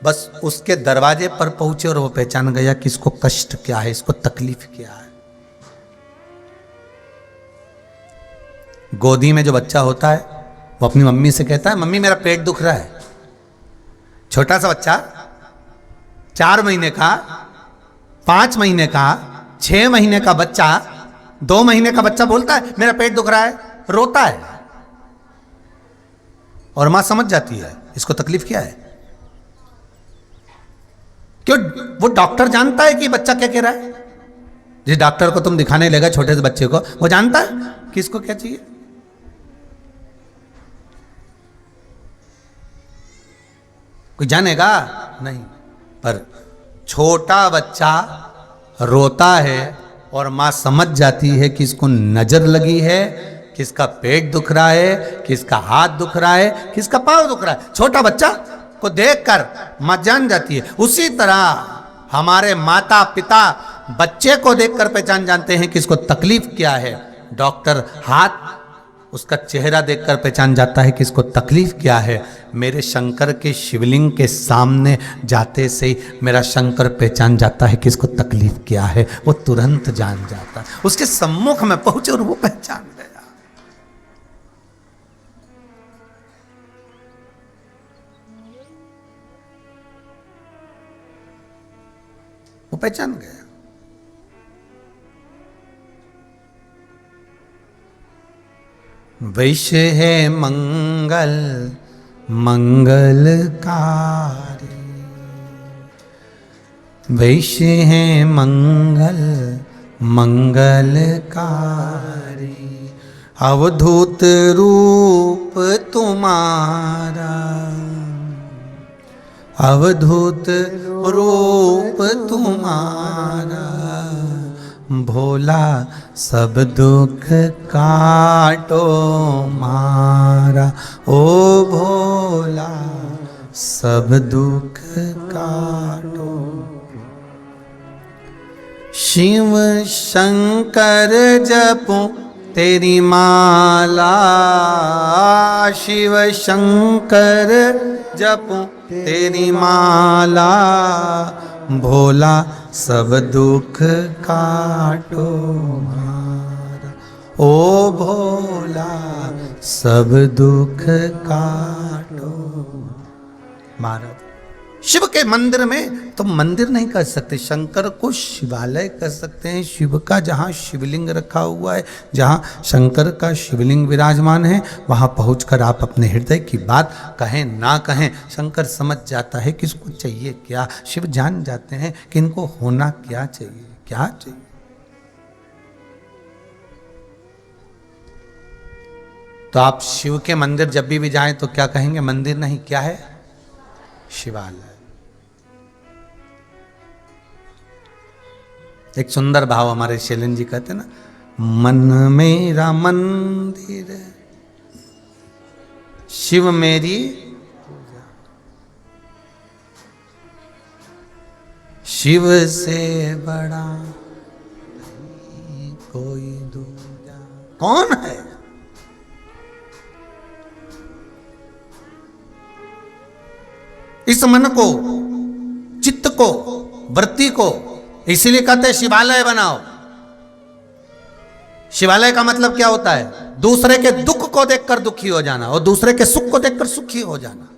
बस उसके दरवाजे पर पहुंचे और वो पहचान गया कि इसको कष्ट क्या है, इसको तकलीफ क्या है। गोदी में जो बच्चा होता है वो अपनी मम्मी से कहता है, मम्मी मेरा पेट दुख रहा है। छोटा सा बच्चा 4 महीने का, 5 महीने का, 6 महीने का बच्चा, 2 महीने का बच्चा बोलता है मेरा पेट दुख रहा है, रोता है, और मां समझ जाती है इसको तकलीफ क्या है। क्यों? वो डॉक्टर जानता है कि बच्चा क्या कह रहा है। जिस डॉक्टर को तुम दिखाने लगा छोटे से बच्चे को, वो जानता है कि इसको क्या चाहिए। कोई जानेगा नहीं। पर छोटा बच्चा रोता है और माँ समझ जाती है कि इसको नजर लगी है, किसका पेट दुख रहा है, किसका हाथ दुख रहा है, किसका पांव दुख रहा है। छोटा बच्चा को देखकर माँ जान जाती है। उसी तरह हमारे माता पिता बच्चे को देखकर पहचान जानते हैं कि इसको तकलीफ क्या है। डॉक्टर हाथ उसका चेहरा देखकर पहचान जाता है कि इसको तकलीफ क्या है। मेरे शंकर के शिवलिंग के सामने जाते से ही मेरा शंकर पहचान जाता है कि इसको तकलीफ क्या है। वो तुरंत जान जाता है। उसके सम्मुख में पहुंचे और वो पहचान गया। वो पहचान गया। वैश्य है मंगल मंगलकारी, वैश्य है मंगल मंगलकारी, अवधूत रूप तुम्हारा, अवधूत रूप तुम्हारा, भोला सब दुख काटो मारा, ओ भोला सब दुख काटो। शिव शंकर जपो तेरी माला, शिव शंकर जपो तेरी माला, भोला सब दुख काटो मारा, ओ भोला सब दुख काटो। महाराज शिव के मंदिर में तो मंदिर नहीं कर सकते, शंकर को शिवालय कर सकते हैं। शिव का जहाँ शिवलिंग रखा हुआ है, जहाँ शंकर का शिवलिंग विराजमान है, वहाँ पहुंचकर आप अपने हृदय की बात कहें ना कहें, शंकर समझ जाता है कि इसको चाहिए क्या। शिव जान जाते हैं कि इनको होना क्या चाहिए, क्या चाहिए। तो आप शिव के मंदिर जब भी जाएं तो क्या कहेंगे? मंदिर नहीं, क्या है? शिवालय। एक सुंदर भाव हमारे शैलन जी कहते ना, मन मेरा मंदिर शिव मेरी पूजा, शिव से बड़ा नहीं कोई दूजा। कौन है? इस मन को, चित्त को, वृत्ति को इसीलिए कहते हैं शिवालय बनाओ। शिवालय का मतलब क्या होता है? दूसरे के दुख को देखकर दुखी हो जाना और दूसरे के सुख को देखकर सुखी हो जाना।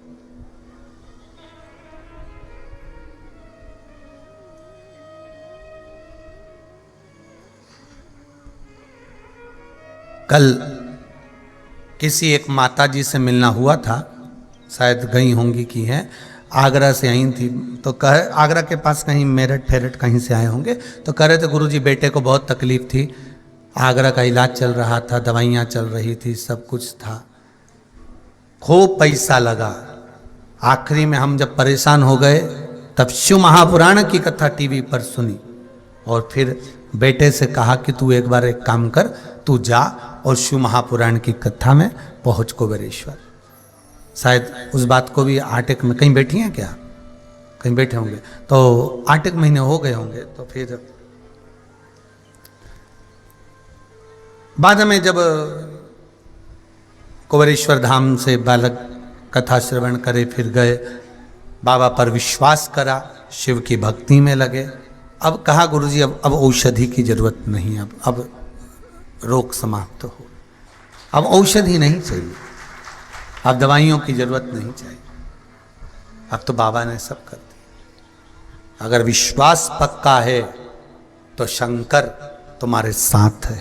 कल किसी एक माता जी से मिलना हुआ था, शायद गई होंगी की हैं, आगरा से आई थी। तो कह, आगरा के पास कहीं मेरठ फेरठ कहीं से आए होंगे। तो कह रहे थे गुरुजी बेटे को बहुत तकलीफ थी, आगरा का इलाज चल रहा था, दवाइयाँ चल रही थी, सब कुछ था, खूब पैसा लगा। आखिरी में हम जब परेशान हो गए तब शिव महापुराण की कथा टीवी पर सुनी और फिर बेटे से कहा कि तू एक बार एक काम कर, तू जा और शिव महापुराण की कथा में पहुँच कुबेरेश्वर। शायद उस बात को भी 8 एक में कहीं बैठी हैं क्या, कहीं बैठे होंगे, तो 8 एक महीने हो गए होंगे। तो फिर बाद में जब कुबेरेश्वर धाम से बालक कथा श्रवण करे, फिर गए, बाबा पर विश्वास करा, शिव की भक्ति में लगे। अब कहा गुरुजी अब औषधि की जरूरत नहीं, अब रोग समाप्त हो, अब औषधि नहीं चाहिए, अब दवाइयों की जरूरत नहीं चाहिए, अब तो बाबा ने सब कर दिया। अगर विश्वास पक्का है तो शंकर तुम्हारे साथ है,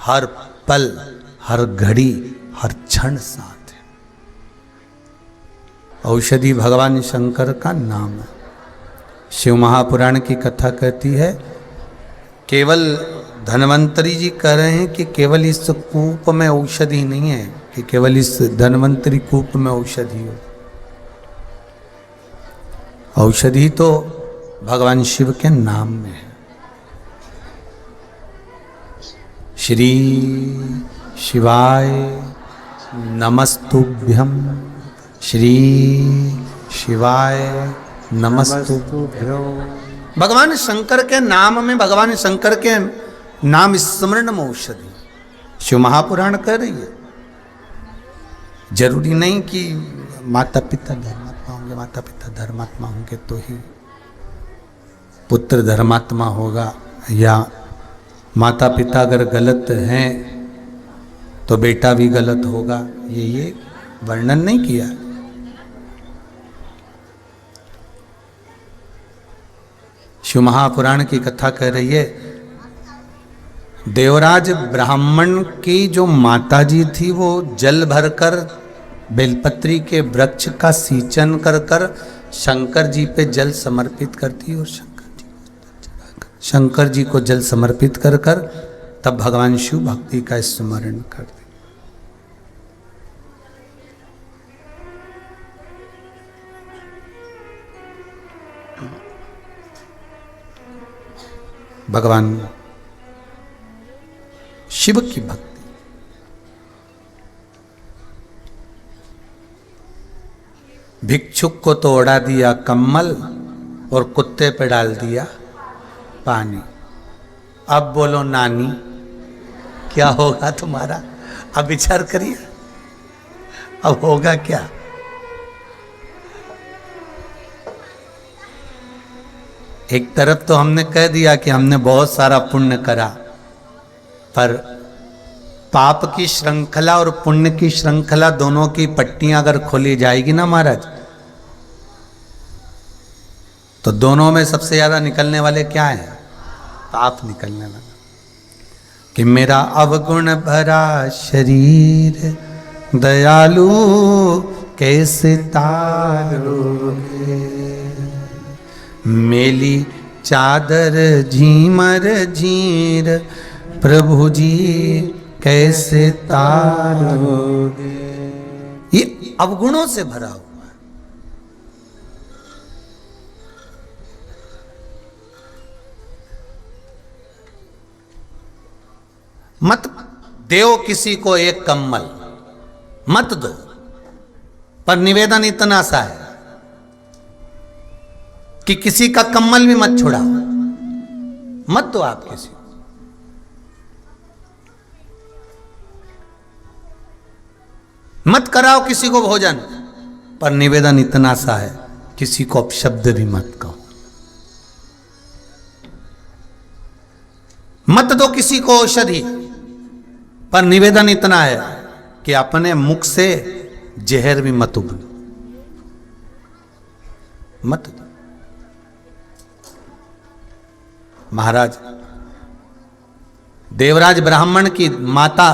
हर पल, हर घड़ी, हर क्षण साथ है। औषधि भगवान शंकर का नाम है। शिव महापुराण की कथा कहती है, केवल धन्वंतरी जी कह रहे हैं कि केवल इस कूप में औषधि नहीं है, कि केवल इस धन्वंतरी कूप में औषधि हो। औषधि तो भगवान शिव के नाम में है। श्री शिवाय नमस्तुभ्यम, श्री शिवाय नमस्तुभ्यम। भगवान शंकर के नाम में, भगवान शंकर के नाम स्मरण में औषधि शिव महापुराण कह रही है। जरूरी नहीं कि माता पिता धर्मात्मा होंगे, माता पिता धर्मात्मा होंगे तो ही पुत्र धर्मात्मा होगा, या माता पिता अगर गलत हैं तो बेटा भी गलत होगा। ये वर्णन नहीं किया। शिव महापुराण की कथा कह रही है, देवराज ब्राह्मण की जो माताजी थी वो जल भरकर बेलपत्री के वृक्ष का सींचन कर कर शंकर जी पे जल समर्पित करती, और शंकर जी को जल समर्पित कर कर तब भगवान शिव भक्ति का स्मरण करते। भगवान शिव की भक्ति। भिक्षुक को तो उड़ा दिया कम्मल और कुत्ते पे डाल दिया पानी। अब बोलो नानी क्या होगा तुम्हारा? अब विचार करिए, अब होगा क्या? एक तरफ तो हमने कह दिया कि हमने बहुत सारा पुण्य करा, पर पाप की श्रृंखला और पुण्य की श्रृंखला दोनों की पट्टियां अगर खोली जाएगी ना महाराज, तो दोनों में सबसे ज्यादा निकलने वाले क्या हैं? पाप निकलने वाला। कि मेरा अवगुण भरा शरीर दयालु कैसे तारोगे, मेली चादर झीमर झीर प्रभु जी कैसे तारोगे। ये अवगुणों से भरा हुआ है। मत देओ किसी को एक कम्मल, मत दो, पर निवेदन इतना सा है कि किसी का कम्मल भी मत छुड़ाओ, मत दो आप किसी को। मत कराओ किसी को भोजन, पर निवेदन इतना सा है किसी को अपशब्द भी मत कहो। मत दो किसी को औषधि, पर निवेदन इतना है कि अपने मुख से जहर भी मत उगलो, मत दो। महाराज देवराज ब्राह्मण की माता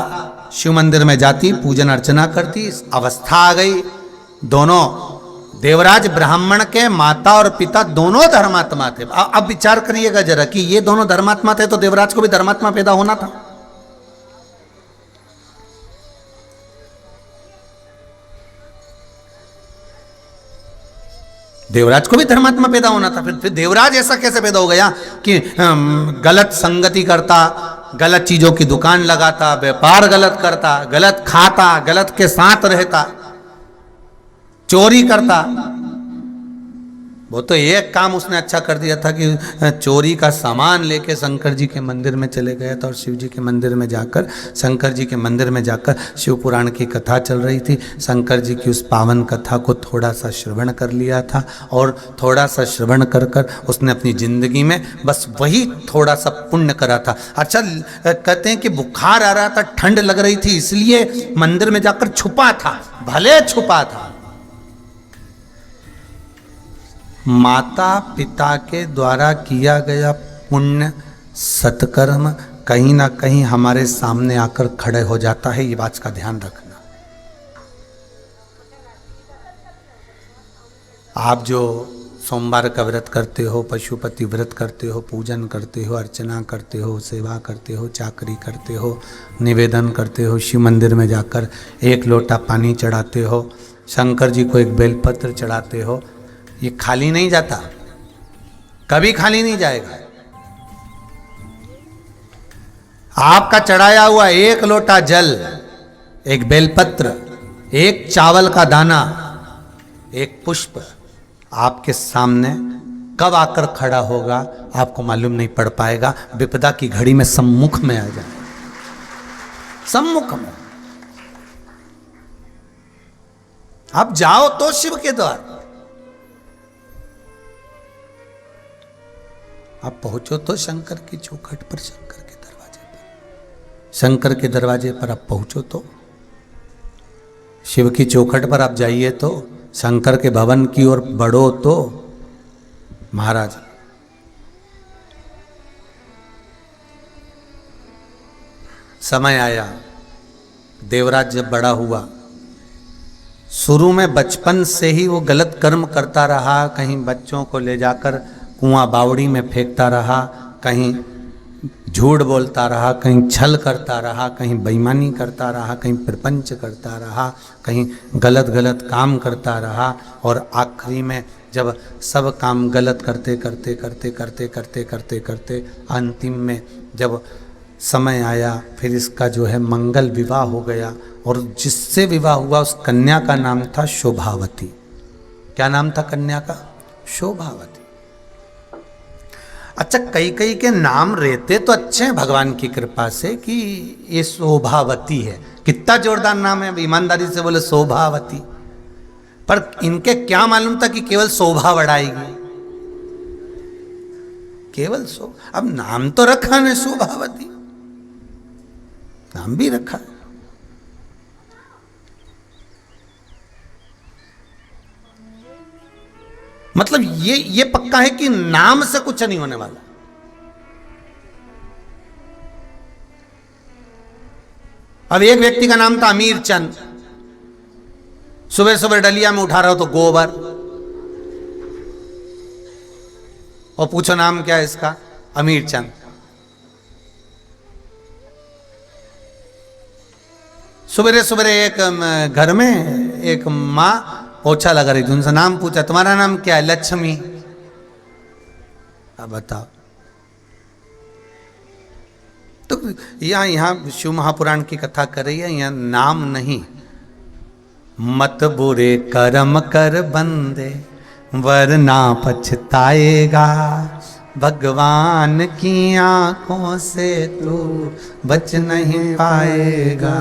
शिव मंदिर में जाती, पूजन अर्चना करती, अवस्था आ गई। दोनों देवराज ब्राह्मण के माता और पिता दोनों धर्मात्मा थे। अब विचार करिएगा जरा कि ये दोनों धर्मात्मा थे तो देवराज को भी धर्मात्मा पैदा होना था। देवराज को भी धर्मात्मा पैदा होना था। फिर देवराज ऐसा कैसे पैदा हो गया कि गलत संगति करता, गलत चीजों की दुकान लगाता, व्यापार गलत करता, गलत खाता, गलत के साथ रहता, चोरी करता। वो तो एक काम उसने अच्छा कर दिया था कि चोरी का सामान लेके शंकर जी के मंदिर में चले गया था, और शिव जी के मंदिर में जाकर, शंकर जी के मंदिर में जाकर शिव पुराण की कथा चल रही थी। शंकर जी की उस पावन कथा को थोड़ा सा श्रवण कर लिया था, और थोड़ा सा श्रवण कर कर उसने अपनी जिंदगी में बस वही थोड़ा सा पुण्य करा था। अच्छा, कहते हैं कि बुखार आ रहा था, ठंड लग रही थी, इसलिए मंदिर में जाकर छुपा था, भले छुपा था। माता पिता के द्वारा किया गया पुण्य सत्कर्म कहीं ना कहीं हमारे सामने आकर खड़े हो जाता है। ये बात का ध्यान रखना। आप जो सोमवार का व्रत करते हो, पशुपति व्रत करते हो, पूजन करते हो, अर्चना करते हो, सेवा करते हो, चाकरी करते हो, निवेदन करते हो, शिव मंदिर में जाकर एक लोटा पानी चढ़ाते हो, शंकर जी को एक बेलपत्र चढ़ाते हो, ये खाली नहीं जाता, कभी खाली नहीं जाएगा। आपका चढ़ाया हुआ एक लोटा जल, एक बेलपत्र, एक चावल का दाना, एक पुष्प आपके सामने कब आकर खड़ा होगा आपको मालूम नहीं पड़ पाएगा। विपदा की घड़ी में सम्मुख में आ जाए, सम्मुख में आप जाओ तो शिव के द्वार, आप पहुंचो तो शंकर की चौखट पर, शंकर के दरवाजे पर, शंकर के दरवाजे पर आप पहुंचो तो, शिव की चौखट पर आप जाइए तो, शंकर के भवन की ओर बढ़ो तो। महाराज समय आया, देवराज जब बड़ा हुआ, शुरू में बचपन से ही वो गलत कर्म करता रहा, कहीं बच्चों को ले जाकर कुआं बावड़ी में फेंकता रहा, कहीं झूठ बोलता रहा, कहीं छल करता रहा, कहीं बेईमानी करता रहा, कहीं प्रपंच करता रहा, कहीं गलत गलत काम करता रहा, और आखिरी में जब सब काम गलत करते करते करते करते करते करते करते अंतिम में जब समय आया, फिर इसका जो है मंगल विवाह हो गया, और जिससे विवाह हुआ उस कन्या का नाम था शोभावती। क्या नाम था कन्या का? शोभावती। अच्छा, कई कई के नाम रहते तो अच्छे हैं भगवान की कृपा से कि ये शोभावती है, कितना जोरदार नाम है, ईमानदारी से बोले शोभावती। पर इनके क्या मालूम था कि केवल शोभा बढ़ाएगी, केवल शोभा। अब नाम तो रखा ने शोभावती, नाम भी रखा है। मतलब ये पक्का है कि नाम से कुछ नहीं होने वाला। अब एक व्यक्ति का नाम था अमीर चंद, सुबह सुबह डलिया में उठा रहा हो तो गोबर, और पूछो नाम क्या है इसका? अमीर चंद। सुबह सुबह एक घर में एक माँ पोछा लगा रही थी, उनसे नाम पूछा, तुम्हारा नाम क्या है? लक्ष्मी। अब बताओ। तो यहाँ शिव महापुराण की कथा कर रही है, यहाँ नाम नहीं। मत बुरे कर्म कर बंदे वरना पछताएगा, भगवान की आंखों से तू बच नहीं पाएगा,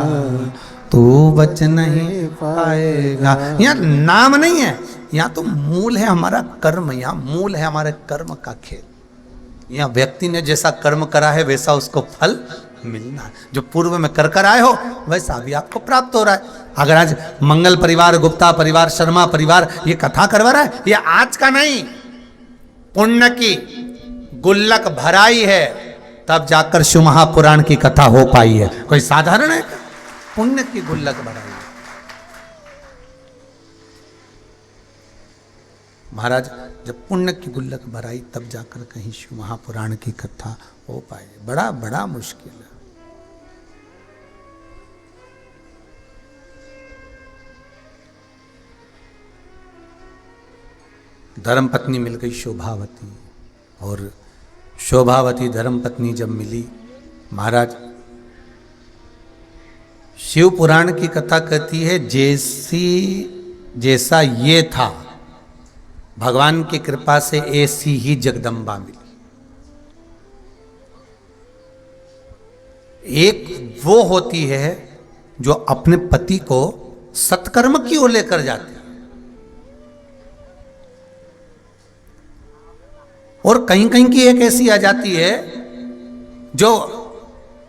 तू बच नहीं पाएगा। यहाँ नाम नहीं है, यहाँ तो मूल है हमारा कर्म, यहाँ मूल है हमारे कर्म का खेल। यहाँ व्यक्ति ने जैसा कर्म करा है वैसा उसको फल मिलना है। जो पूर्व में कर कर आए हो वैसा भी आपको प्राप्त हो रहा है। अगर आज मंगल परिवार, गुप्ता परिवार, शर्मा परिवार ये कथा करवा रहा है, ये आज का नहीं, पुण्य की गुल्लक भराई है तब जाकर शिव महापुराण की कथा हो पाई है। कोई साधारण है? पुण्य की गुल्लक भराई। महाराज जब पुण्य की गुल्लक भराई तब जाकर कहीं शिव महापुराण की कथा हो पाए। बड़ा बड़ा मुश्किल है। धर्मपत्नी मिल गई शोभावती, और शोभावती धर्मपत्नी जब मिली, महाराज शिव पुराण की कथा कहती है जैसा ये था, भगवान की कृपा से ऐसी ही जगदम्बा मिली। एक वो होती है जो अपने पति को सत्कर्म की ओर लेकर जाती है, और कहीं कहीं की एक ऐसी आ जाती है जो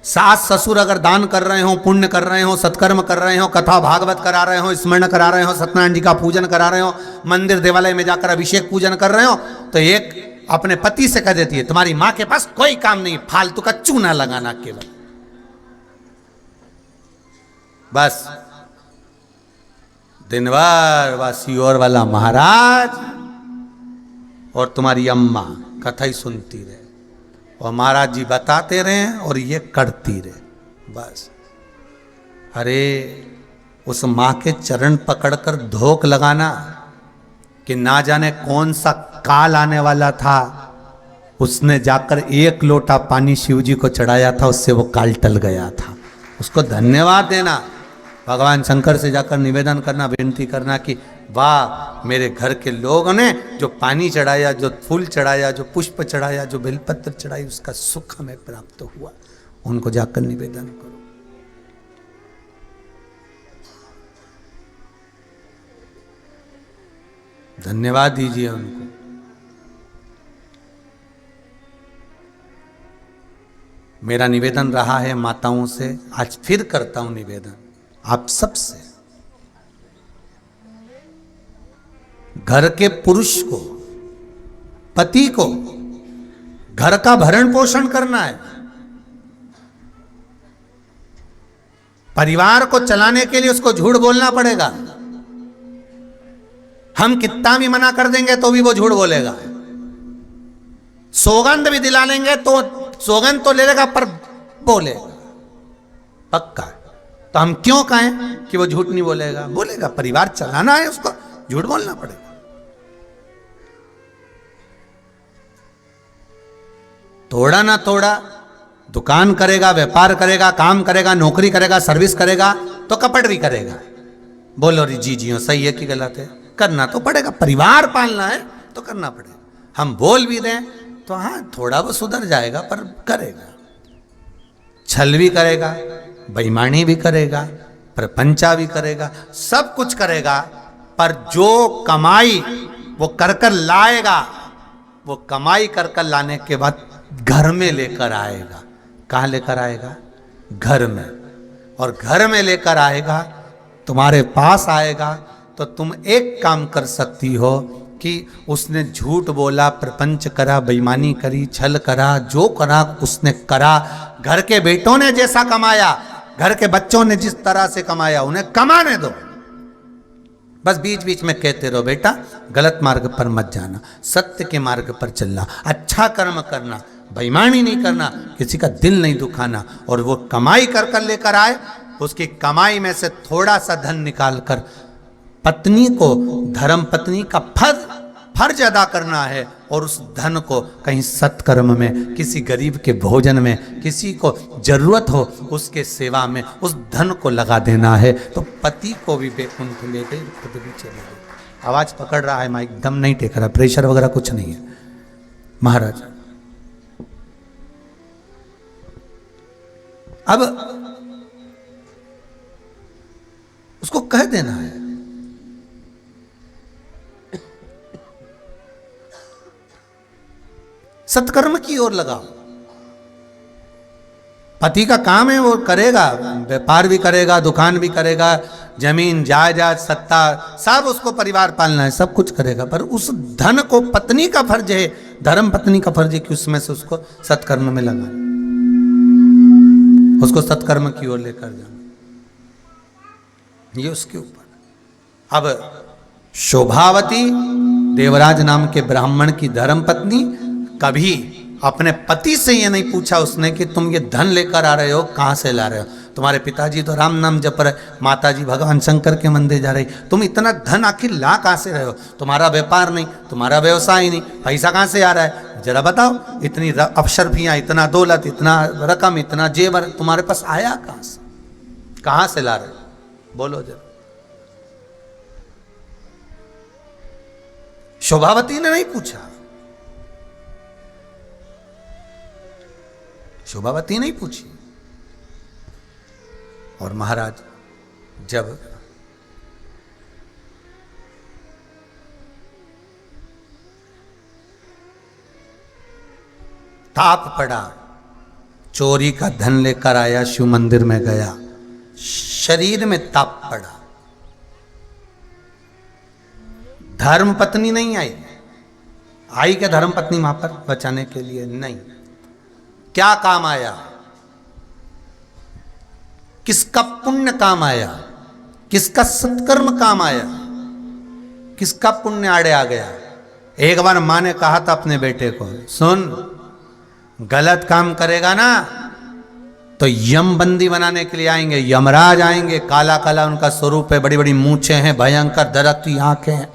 सास ससुर अगर दान कर रहे हो, पुण्य कर रहे हो, सत्कर्म कर रहे हो, कथा भागवत करा रहे हो, स्मरण करा रहे हो, सत्यनारायण जी का पूजन करा रहे हो, मंदिर देवालय में जाकर अभिषेक पूजन कर रहे हो, तो एक अपने पति से कह देती है तुम्हारी मां के पास कोई काम नहीं, फालतू का चूना लगाना केवल, बस दिन भर वासी और वाला महाराज और तुम्हारी अम्मा कथा ही सुनती रहे, और महाराज जी बताते रहे और ये करती रहे बस। अरे उस माँ के चरण पकड़कर धोख लगाना कि ना जाने कौन सा काल आने वाला था, उसने जाकर 1 लोटा पानी शिव जी को चढ़ाया था, उससे वो काल टल गया था। उसको धन्यवाद देना, भगवान शंकर से जाकर निवेदन करना, विनती करना कि वाह मेरे घर के लोगों ने जो पानी चढ़ाया, जो फूल चढ़ाया, जो पुष्प चढ़ाया, जो बेलपत्र चढ़ाई, उसका सुख हमें प्राप्त हुआ। उनको जाकर निवेदन करो। धन्यवाद दीजिए उनको। मेरा निवेदन रहा है माताओं से, आज फिर करता हूं निवेदन आप सबसे, घर के पुरुष को, पति को घर का भरण पोषण करना है। परिवार को चलाने के लिए उसको झूठ बोलना पड़ेगा। हम कितना भी मना कर देंगे तो भी वो झूठ बोलेगा। सौगंध भी दिला लेंगे तो सौगंध तो ले लेगा पर बोलेगा पक्का। तो हम क्यों कहें कि वो झूठ नहीं बोलेगा? बोलेगा। परिवार चलाना है, उसको झूठ बोलना पड़ेगा। थोड़ा ना थोड़ा दुकान करेगा, व्यापार करेगा, काम करेगा, नौकरी करेगा, सर्विस करेगा तो कपट भी करेगा। बोलो रे जी जी सही है कि गलत है? करना तो पड़ेगा। परिवार पालना है तो करना पड़ेगा। हम बोल भी दें तो हाँ थोड़ा वो सुधर जाएगा पर करेगा। छल भी करेगा, बेईमानी भी करेगा, प्रपंचा भी करेगा, सब कुछ करेगा, पर जो कमाई वो कर कर लाएगा, वो कमाई कर कर लाने के बाद घर में लेकर आएगा। कहाँ लेकर आएगा? घर में। और घर में लेकर आएगा, तुम्हारे पास आएगा तो तुम एक काम कर सकती हो कि उसने झूठ बोला, प्रपंच करा, बेईमानी करी, छल करा, जो करा उसने करा। घर के बेटों ने जैसा कमाया, घर के बच्चों ने जिस तरह से कमाया, उन्हें कमाने दो। बस बीच बीच में कहते रहो बेटा गलत मार्ग पर मत जाना, सत्य के मार्ग पर चलना, अच्छा कर्म करना, बेईमानी नहीं करना, किसी का दिल नहीं दुखाना। और वो कमाई कर कर लेकर आए, उसकी कमाई में से थोड़ा सा धन निकाल कर पत्नी को, धर्म पत्नी का फर्ज अदा करना है। और उस धन को कहीं सत्कर्म में, किसी गरीब के भोजन में, किसी को जरूरत हो उसके सेवा में उस धन को लगा देना है। तो पति को भी बैकुंठ ले गए, खुद भी चले गए। आवाज पकड़ रहा है, माइक दम नहीं टेक रहा, प्रेशर वगैरह कुछ नहीं है महाराज। अब उसको कह देना है सत्कर्म की ओर लगाओ। पति का काम है वो करेगा, व्यापार भी करेगा, दुकान भी करेगा, जमीन जायदाद सत्ता सब उसको परिवार पालना है, सब कुछ करेगा। पर उस धन को पत्नी का फर्ज है, धर्म पत्नी का फर्ज है कि उसमें से उसको सत्कर्म में लगाना, उसको सत्कर्म की ओर लेकर जाना, ये उसके ऊपर। अब शोभावती देवराज नाम के ब्राह्मण की धर्म पत्नी कभी अपने पति से ये नहीं पूछा उसने कि तुम ये धन लेकर आ रहे हो, कहाँ से ला रहे हो? तुम्हारे पिताजी तो राम नाम जप रहे, माताजी भगवान शंकर के मंदिर जा रही, तुम इतना धन आखिर ला कहाँ से रहे हो? तुम्हारा व्यापार नहीं, तुम्हारा व्यवसाय नहीं, पैसा कहाँ से आ रहा है? जरा बताओ। इतनी अफशरफियाँ, इतना दौलत, इतना रकम, इतना जेवर तुम्हारे पास आया कहाँ से? कहाँ से ला रहे हो? बोलो जरा। शोभावती ने नहीं पूछा, शोभावती नहीं पूछी। और महाराज जब ताप पड़ा, चोरी का धन लेकर आया, शिव मंदिर में गया, शरीर में ताप पड़ा, धर्म पत्नी नहीं आई। आई क्या धर्म पत्नी वहां पर बचाने के लिए? नहीं। क्या काम आया? किसका पुण्य काम आया? किसका सत्कर्म काम आया? किसका पुण्य आड़े आ गया? एक बार मां ने कहा था अपने बेटे को, सुन गलत काम करेगा ना तो यम बंदी बनाने के लिए आएंगे, यमराज आएंगे, काला काला उनका स्वरूप है, बड़ी बड़ी मूछें हैं, भयंकर दरकती आंखें हैं,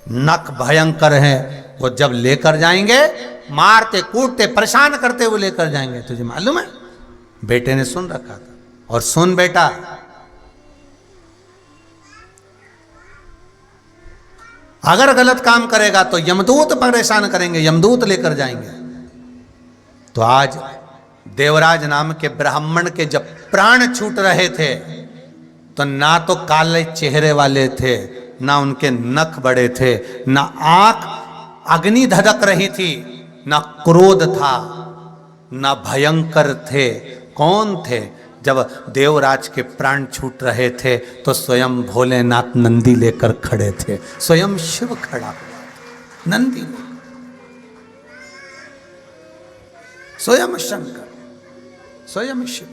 नक भयंकर है, वो जब लेकर जाएंगे, मारते कूटते परेशान करते हुए लेकर जाएंगे। तुझे मालूम है? बेटे ने सुन रखा था। और सुन बेटा, अगर गलत काम करेगा तो यमदूत परेशान करेंगे, यमदूत लेकर जाएंगे। तो आज देवराज नाम के ब्राह्मण के जब प्राण छूट रहे थे, तो ना तो काले चेहरे वाले थे, ना उनके नख बड़े थे, ना आंख अग्नि धधक रही थी, ना क्रोध था, ना भयंकर थे। कौन थे? जब देवराज के प्राण छूट रहे थे तो स्वयं भोलेनाथ नंदी लेकर खड़े थे, स्वयं शिव खड़ा हुआ, नंदी स्वयं शंकर, स्वयं शिव।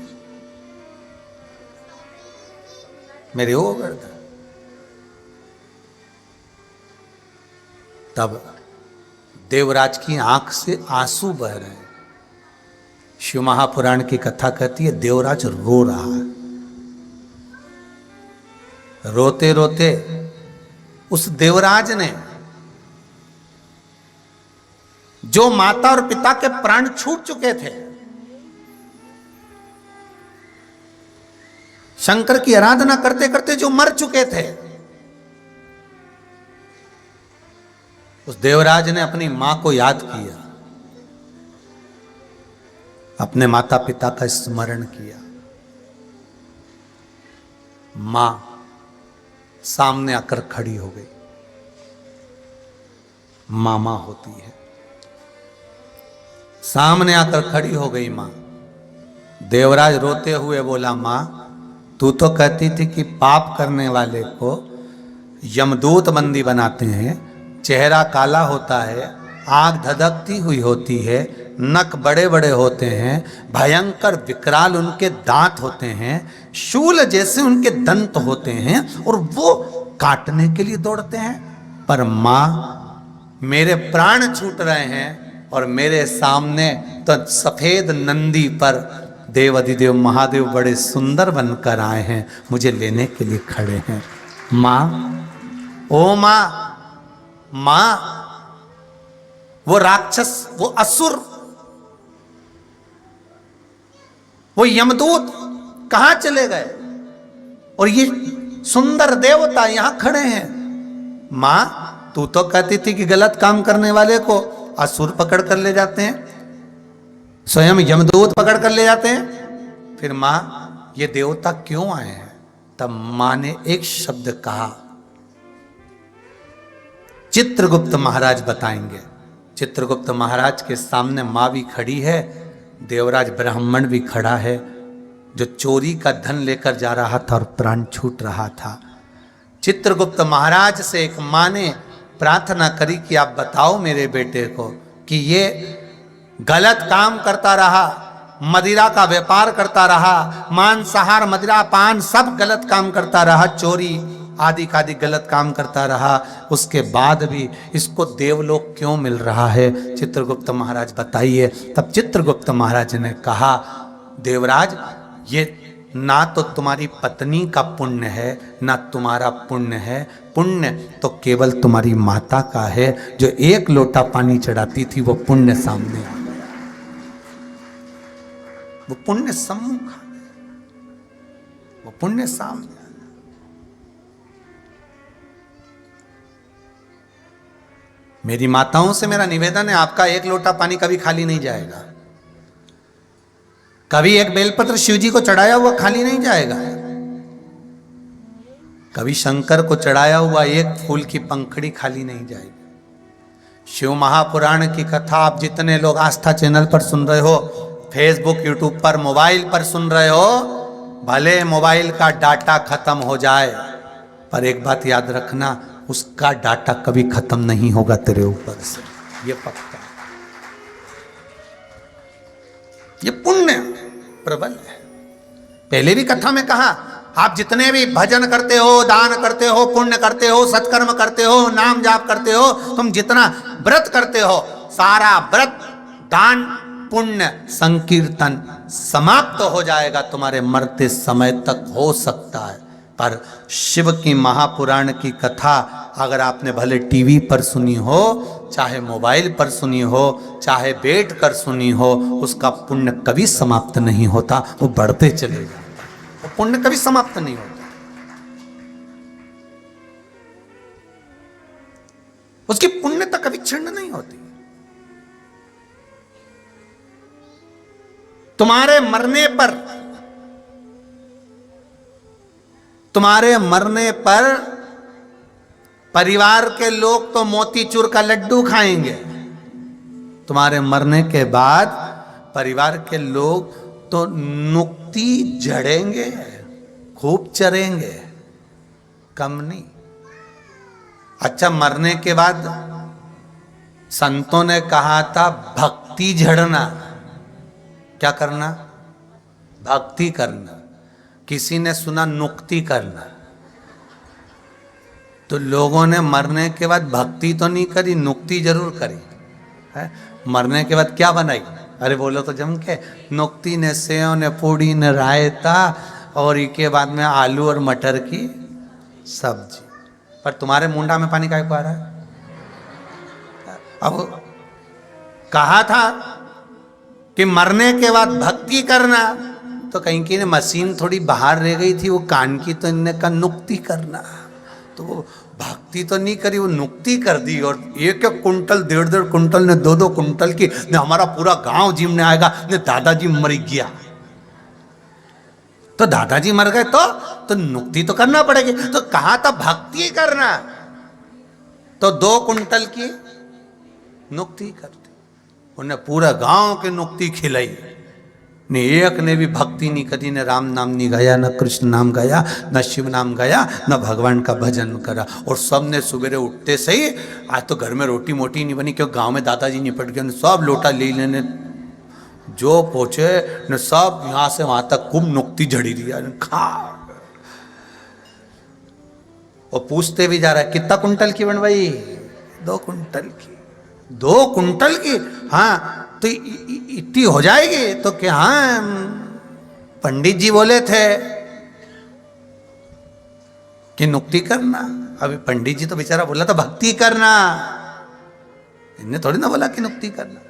मेरे ओ गर्दन। तब देवराज की आंख से आंसू बह रहे हैं। शिव महापुराण की कथा कहती है देवराज रो रहा है। रोते रोते उस देवराज ने, जो माता और पिता के प्राण छूट चुके थे, शंकर की आराधना करते करते जो मर चुके थे, उस देवराज ने अपनी मां को याद किया, अपने माता पिता का स्मरण किया। मां सामने आकर खड़ी हो गई। मामा होती है, सामने आकर खड़ी हो गई मां। देवराज रोते हुए बोला, मां तू तो कहती थी कि पाप करने वाले को यमदूत बंदी बनाते हैं, चेहरा काला होता है, आंख धधकती हुई होती है, नख बड़े बड़े होते हैं, भयंकर विकराल उनके दांत होते हैं, शूल जैसे उनके दंत होते हैं, और वो काटने के लिए दौड़ते हैं। पर मां, मेरे प्राण छूट रहे हैं और मेरे सामने तो सफेद नंदी पर देव अधिदेव महादेव बड़े सुंदर बनकर आए हैं, मुझे लेने के लिए खड़े हैं। मां, ओ मां, मां, वो राक्षस, वो असुर, वो यमदूत कहां चले गए? और ये सुंदर देवता यहां खड़े हैं। मां, तू तो कहती थी कि गलत काम करने वाले को असुर पकड़ कर ले जाते हैं, स्वयं यमदूत पकड़ कर ले जाते हैं। फिर मां, ये देवता क्यों आए हैं? तब मां ने एक शब्द कहा, चित्रगुप्त महाराज बताएंगे। चित्रगुप्त महाराज के सामने मां भी खड़ी है, देवराज ब्राह्मण भी खड़ा है, जो चोरी का धन लेकर जा रहा था और प्राण छूट रहा था। चित्रगुप्त महाराज से एक मां ने प्रार्थना करी कि आप बताओ मेरे बेटे को कि ये गलत काम करता रहा, मदिरा का व्यापार करता रहा, मांसाहार, मदिरा, पान सब गलत काम करता रहा, चोरी आदि का आदि गलत काम करता रहा, उसके बाद भी इसको देवलोक क्यों मिल रहा है? चित्रगुप्त महाराज बताइए। तब चित्रगुप्त महाराज ने कहा, देवराज, ये ना तो तुम्हारी पत्नी का पुण्य है, ना तुम्हारा पुण्य है, पुण्य तो केवल तुम्हारी माता का है, जो एक लोटा पानी चढ़ाती थी, वो पुण्य सामने आ गया, वो पुण्य सम्मुख, वो पुण्य सामने। मेरी माताओं से मेरा निवेदन है, आपका एक लोटा पानी कभी खाली नहीं जाएगा, कभी एक बेलपत्र शिव जी को चढ़ाया हुआ खाली नहीं जाएगा, कभी शंकर को चढ़ाया हुआ एक फूल की पंखड़ी खाली नहीं जाएगी। शिव महापुराण की कथा आप जितने लोग आस्था चैनल पर सुन रहे हो, फेसबुक, यूट्यूब पर, मोबाइल पर सुन रहे हो, भले मोबाइल का डाटा खत्म हो जाए, पर एक बात याद रखना, उसका डाटा कभी खत्म नहीं होगा तेरे ऊपर से, ये पक्का। ये पुण्य प्रबल है। पहले भी कथा में कहा, आप जितने भी भजन करते हो, दान करते हो, पुण्य करते हो, सत्कर्म करते हो, नाम जाप करते हो, तुम जितना व्रत करते हो, सारा व्रत, दान, पुण्य, संकीर्तन समाप्त हो जाएगा तुम्हारे मरते समय तक, हो सकता है पर शिव की महापुराण की कथा अगर आपने भले टीवी पर सुनी हो, चाहे मोबाइल पर सुनी हो, चाहे बैठ कर सुनी हो, उसका पुण्य कभी समाप्त नहीं होता, वो बढ़ते चलेगा, वो पुण्य कभी समाप्त नहीं होता। उसकी पुण्यता कभी क्षीण नहीं होती। तुम्हारे मरने पर परिवार के लोग तो मोतीचूर का लड्डू खाएंगे, तुम्हारे मरने के बाद परिवार के लोग तो नुक्ती जड़ेंगे, खूब चरेंगे, कम नहीं। अच्छा, मरने के बाद संतों ने कहा था भक्ति झड़ना, क्या करना? भक्ति करना। किसी ने सुना नुक्ति करना। तो लोगों ने मरने के बाद भक्ति तो नहीं करी, नुक्ति जरूर करी है। मरने के बाद क्या बनाई? अरे बोलो तो जम के, नुक्ति ने सेव ने पूड़ी ने रायता और इसके बाद में आलू और मटर की सब्जी। पर तुम्हारे मुंडा में पानी काहे को आ रहा है? अब कहा था कि मरने के बाद भक्ति करना, तो कहीं की मशीन थोड़ी बाहर रह गई थी वो कान की, तो इनने कहा नुक्ति करना। तो वो भक्ति तो नहीं करी, वो नुक्ति कर दी। और एक कुंटल 1.5 कुंटल ने 2-2 कुंटल की ने हमारा पूरा गांव जिमने आएगा, ने दादाजी मर गया। तो दादाजी मर गए तो नुक्ति तो करना पड़ेगी। तो कहा था भक्ति करना, तो 2 कुंटल की नुक्ति करती। उन्हें पूरा गांव की नुक्ति खिलाई। ने एक ने भी भक्ति नहीं करी, ने राम नाम नहीं गाया, न कृष्ण नाम गाया, न शिव नाम गाया, न भगवान का भजन करा। और सब ने सवेरे उठते सही, आज तो घर में रोटी मोटी नहीं बनी क्योंकि गांव में दादाजी निपट गए, सब लोटा ले लेने जो पहुंचे ने सब यहां से वहां तक खूब नुक्ति झड़ी दिया, खा। और पूछते भी जा रहा है कितना कुंटल की बनवाई? 2 कुंटल की। 2 कुंटल की? हाँ, तो इतनी हो जाएगी? तो क्या? हाँ, पंडित जी बोले थे कि नुक्ति करना। अभी पंडित जी तो बेचारा बोला था भक्ति करना, इन्हें थोड़ी ना बोला कि नुक्ति करना।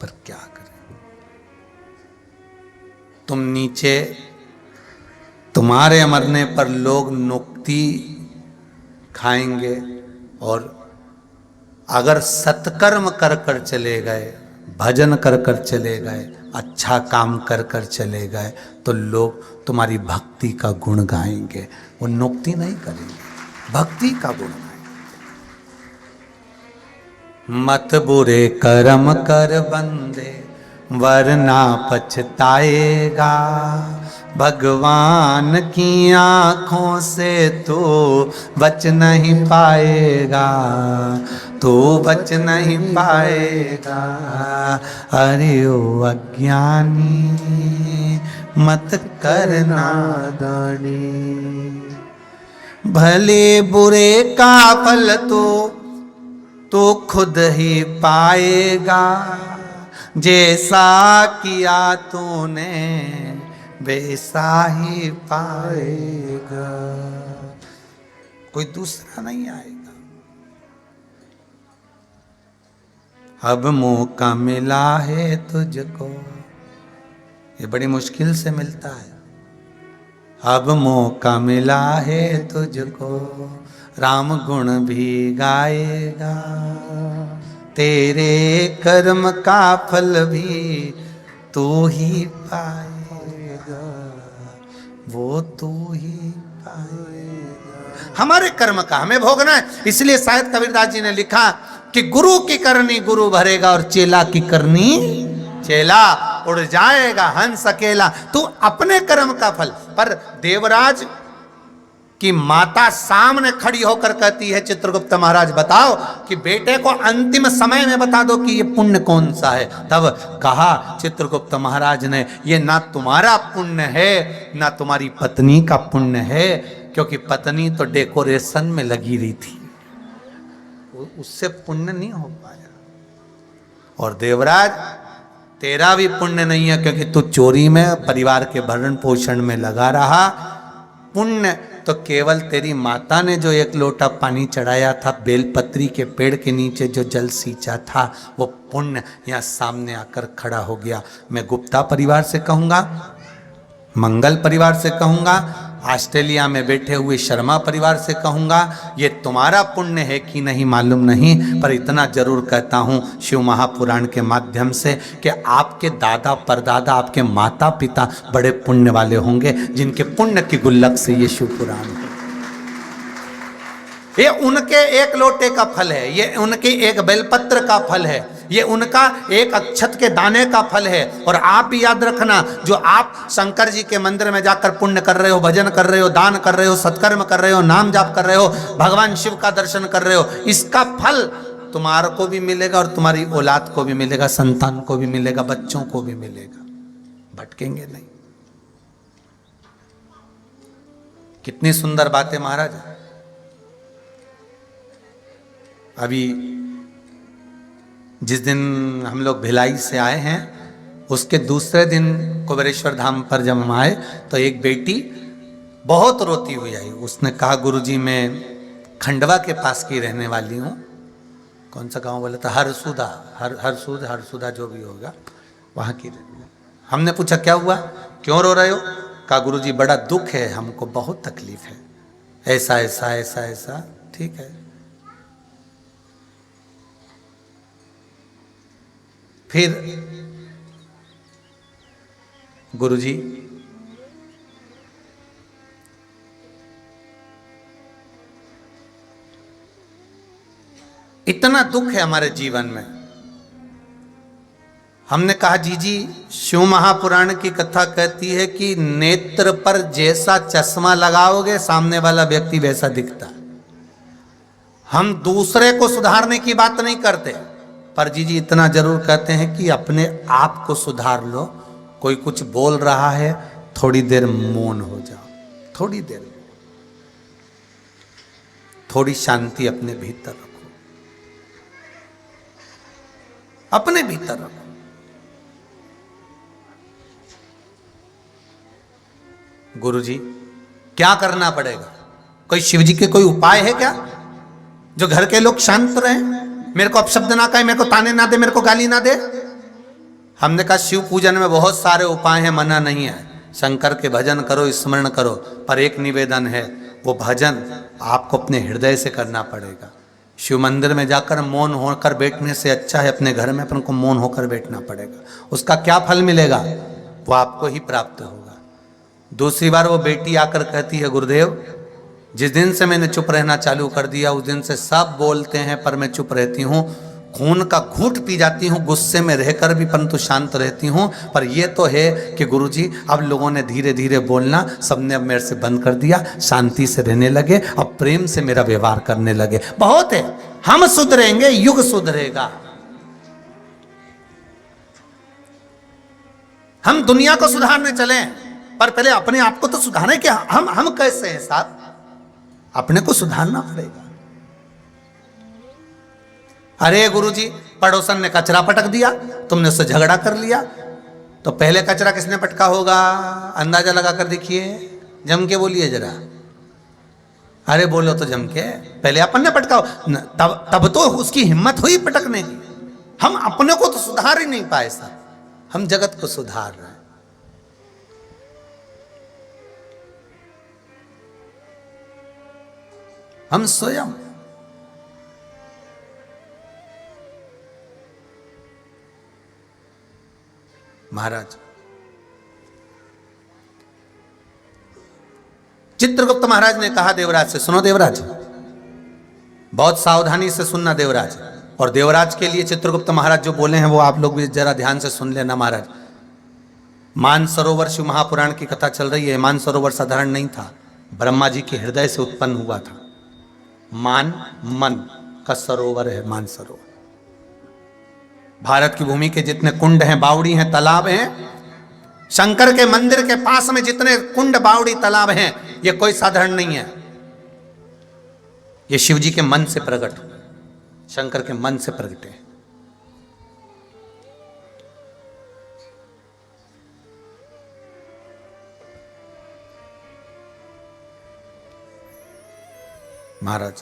पर क्या करें, तुम नीचे, तुम्हारे मरने पर लोग नुक्ति खाएंगे। और अगर सत्कर्म कर कर चले गए, भजन कर कर चले गए, अच्छा काम कर कर चले गए, तो लोग तुम्हारी भक्ति का गुण गाएंगे। वो नुक्ति नहीं करेंगे, भक्ति का गुण गाएंगे। मत बुरे कर्म कर बंदे, वरना पछताएगा। भगवान की आंखों से तो बच नहीं पाएगा, तो बच नहीं पाएगा। अरे ओ अज्ञानी मत करना दानी, भले बुरे का फल तो खुद ही पाएगा। जैसा किया तूने वैसा ही पाएगा, कोई दूसरा नहीं आएगा। अब मौका मिला है तुझको, ये बड़ी मुश्किल से मिलता है। अब मौका मिला है तुझको, राम गुण भी गाएगा। तेरे कर्म का फल भी तू ही पाएगा, वो तू ही पाएगा। हमारे कर्म का हमें भोगना है। इसलिए शायद कबीरदास जी ने लिखा कि गुरु की करनी गुरु भरेगा और चेला की करनी चेला उड़ जाएगा हंस अकेला। तू अपने कर्म का फल। पर देवराज की माता सामने खड़ी होकर कहती है, चित्रगुप्त महाराज बताओ कि बेटे को अंतिम समय में बता दो कि ये पुण्य कौन सा है। तब कहा चित्रगुप्त महाराज ने, ये ना तुम्हारा पुण्य है ना तुम्हारी पत्नी का पुण्य है, क्योंकि पत्नी तो डेकोरेशन में लगी रही थी, उससे पुण्य नहीं हो पाया। और देवराज तेरा भी पुण्य नहीं है, क्योंकि तू चोरी में, परिवार के भरण पोषण में लगा रहा। पुण्य तो केवल तेरी माता ने जो 1 लोटा पानी चढ़ाया था, बेलपत्री के पेड़ के नीचे जो जल सींचा था, वो पुण्य यहाँ सामने आकर खड़ा हो गया। मैं गुप्ता परिवार से कहूँगा, मंगल परिवार से कहूँगा, ऑस्ट्रेलिया में बैठे हुए शर्मा परिवार से कहूँगा, ये तुम्हारा पुण्य है कि नहीं मालूम नहीं, पर इतना जरूर कहता हूँ शिव महापुराण के माध्यम से कि आपके दादा परदादा, आपके माता पिता बड़े पुण्य वाले होंगे, जिनके पुण्य की गुल्लक से ये शिव पुराण है। ये उनके 1 लोटे का फल है, ये उनके 1 बेलपत्र का फल है, ये उनका 1 अक्षत के दाने का फल है। और आप भी याद रखना, जो आप शंकर जी के मंदिर में जाकर पुण्य कर रहे हो, भजन कर रहे हो, दान कर रहे हो, सत्कर्म कर रहे हो, नाम जाप कर रहे हो, भगवान शिव का दर्शन कर रहे हो, इसका फल तुम्हारे को भी मिलेगा और तुम्हारी औलाद को भी मिलेगा, संतान को भी मिलेगा, बच्चों को भी मिलेगा। भटकेंगे नहीं। कितनी सुंदर बातें महाराज। अभी जिस दिन हम लोग भिलाई से आए हैं, उसके दूसरे दिन कुबेरेश्वर धाम पर जब हम आए तो एक बेटी बहुत रोती हुई आई। उसने कहा, गुरुजी मैं खंडवा के पास की रहने वाली हूँ। कौन सा गांव बोला था? हरसुदा, हरसुदा जो भी होगा, वहाँ की रहने। हमने पूछा क्या हुआ, क्यों रो रहे हो? कहा गुरुजी बड़ा दुख है, हमको बहुत तकलीफ है, ऐसा ऐसा ऐसा ऐसा। ठीक है। फिर गुरुजी इतना दुख है हमारे जीवन में। हमने कहा जी शिव महापुराण की कथा कहती है कि नेत्र पर जैसा चश्मा लगाओगे सामने वाला व्यक्ति वैसा दिखता है। हम दूसरे को सुधारने की बात नहीं करते, पर जी इतना जरूर कहते हैं कि अपने आप को सुधार लो। कोई कुछ बोल रहा है, थोड़ी देर मौन हो जाओ, थोड़ी देर, थोड़ी शांति अपने भीतर रखो, अपने भीतर रखो। गुरुजी क्या करना पड़ेगा? कोई शिव जी के कोई उपाय है क्या जो घर के लोग शांत रहें, मेरे को अपशब्द ना कहे, मेरे को ताने ना दे, मेरे को गाली ना दे? हमने कहा शिव पूजन में बहुत सारे उपाय हैं, मना नहीं है। शंकर के भजन करो, स्मरण करो, पर एक निवेदन है, वो भजन आपको अपने हृदय से करना पड़ेगा। शिव मंदिर में जाकर मौन होकर बैठने से अच्छा है अपने घर में अपन को मौन होकर बैठना पड़ेगा। उसका क्या फल मिलेगा वो आपको ही प्राप्त होगा। दूसरी बार वो बेटी आकर कहती है, गुरुदेव जिस दिन से मैंने चुप रहना चालू कर दिया उस दिन से सब बोलते हैं पर मैं चुप रहती हूँ, खून का घूंट पी जाती हूँ, गुस्से में रहकर भी परंतु शांत रहती हूँ। पर ये तो है कि गुरुजी अब लोगों ने धीरे धीरे बोलना सबने अब मेरे से बंद कर दिया, शांति से रहने लगे, अब प्रेम से मेरा व्यवहार करने लगे। बहुत है, हम सुधरेंगे, युग सुधरेगा। हम दुनिया को सुधारने चले, पर पहले अपने आप को तो सुधारें। क्या हम कैसे हैं साहब? अपने को सुधारना पड़ेगा। अरे गुरुजी पड़ोसन ने कचरा पटक दिया, तुमने उससे झगड़ा कर लिया, तो पहले कचरा किसने पटका होगा? अंदाजा लगा कर देखिए, जम के बोलिए जरा। अरे बोलो तो जम के, पहले अपन ने पटका, तब तो उसकी हिम्मत हुई पटकने की। हम अपने को तो सुधार ही नहीं पाए साहब, हम जगत को सुधार रहे हैं। हम स्वयं महाराज चित्रगुप्त महाराज ने कहा देवराज से, सुनो देवराज, बहुत सावधानी से सुनना देवराज। और देवराज के लिए चित्रगुप्त महाराज जो बोले हैं वो आप लोग भी जरा ध्यान से सुन लेना महाराज। मानसरोवर शिव महापुराण की कथा चल रही है। मानसरोवर साधारण नहीं था, ब्रह्मा जी के हृदय से उत्पन्न हुआ था। मन का सरोवर है मानसरोवर। भारत की भूमि के जितने कुंड हैं, बावड़ी हैं, तालाब हैं, शंकर के मंदिर के पास में जितने कुंड, बावड़ी, तालाब हैं, ये कोई साधारण नहीं है। ये शिव जी के मन से प्रकट हुए, शंकर के मन से प्रकटे। महाराज,